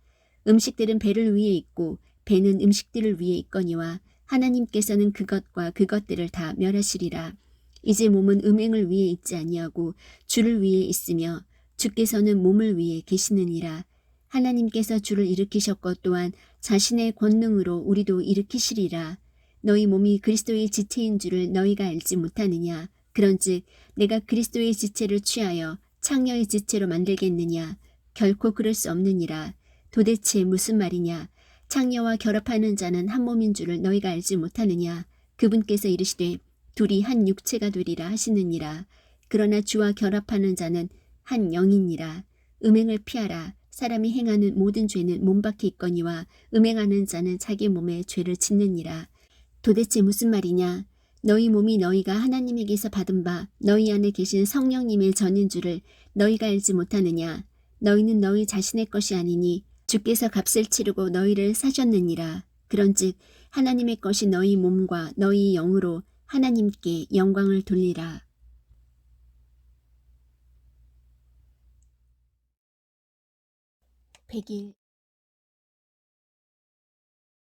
음식들은 배를 위해 있고 배는 음식들을 위해 있거니와 하나님께서는 그것과 그것들을 다 멸하시리라. 이제 몸은 음행을 위해 있지 아니하고 주를 위해 있으며 주께서는 몸을 위해 계시느니라. 하나님께서 주를 일으키셨고 또한 자신의 권능으로 우리도 일으키시리라. 너희 몸이 그리스도의 지체인 줄을 너희가 알지 못하느냐. 그런즉 내가 그리스도의 지체를 취하여 창녀의 지체로 만들겠느냐. 결코 그럴 수 없느니라. 도대체 무슨 말이냐. 창녀와 결합하는 자는 한 몸인 줄을 너희가 알지 못하느냐. 그분께서 이르시되 둘이 한 육체가 되리라 하시느니라. 그러나 주와 결합하는 자는 한 영이니라. 음행을 피하라. 사람이 행하는 모든 죄는 몸 밖에 있거니와 음행하는 자는 자기 몸에 죄를 짓느니라. 도대체 무슨 말이냐? 너희 몸이 너희가 하나님에게서 받은 바 너희 안에 계신 성령님의 전인 줄을 너희가 알지 못하느냐? 너희는 너희 자신의 것이 아니니 주께서 값을 치르고 너희를 사셨느니라. 그런즉 하나님의 것이 너희 몸과 너희 영으로 하나님께 영광을 돌리라. 100일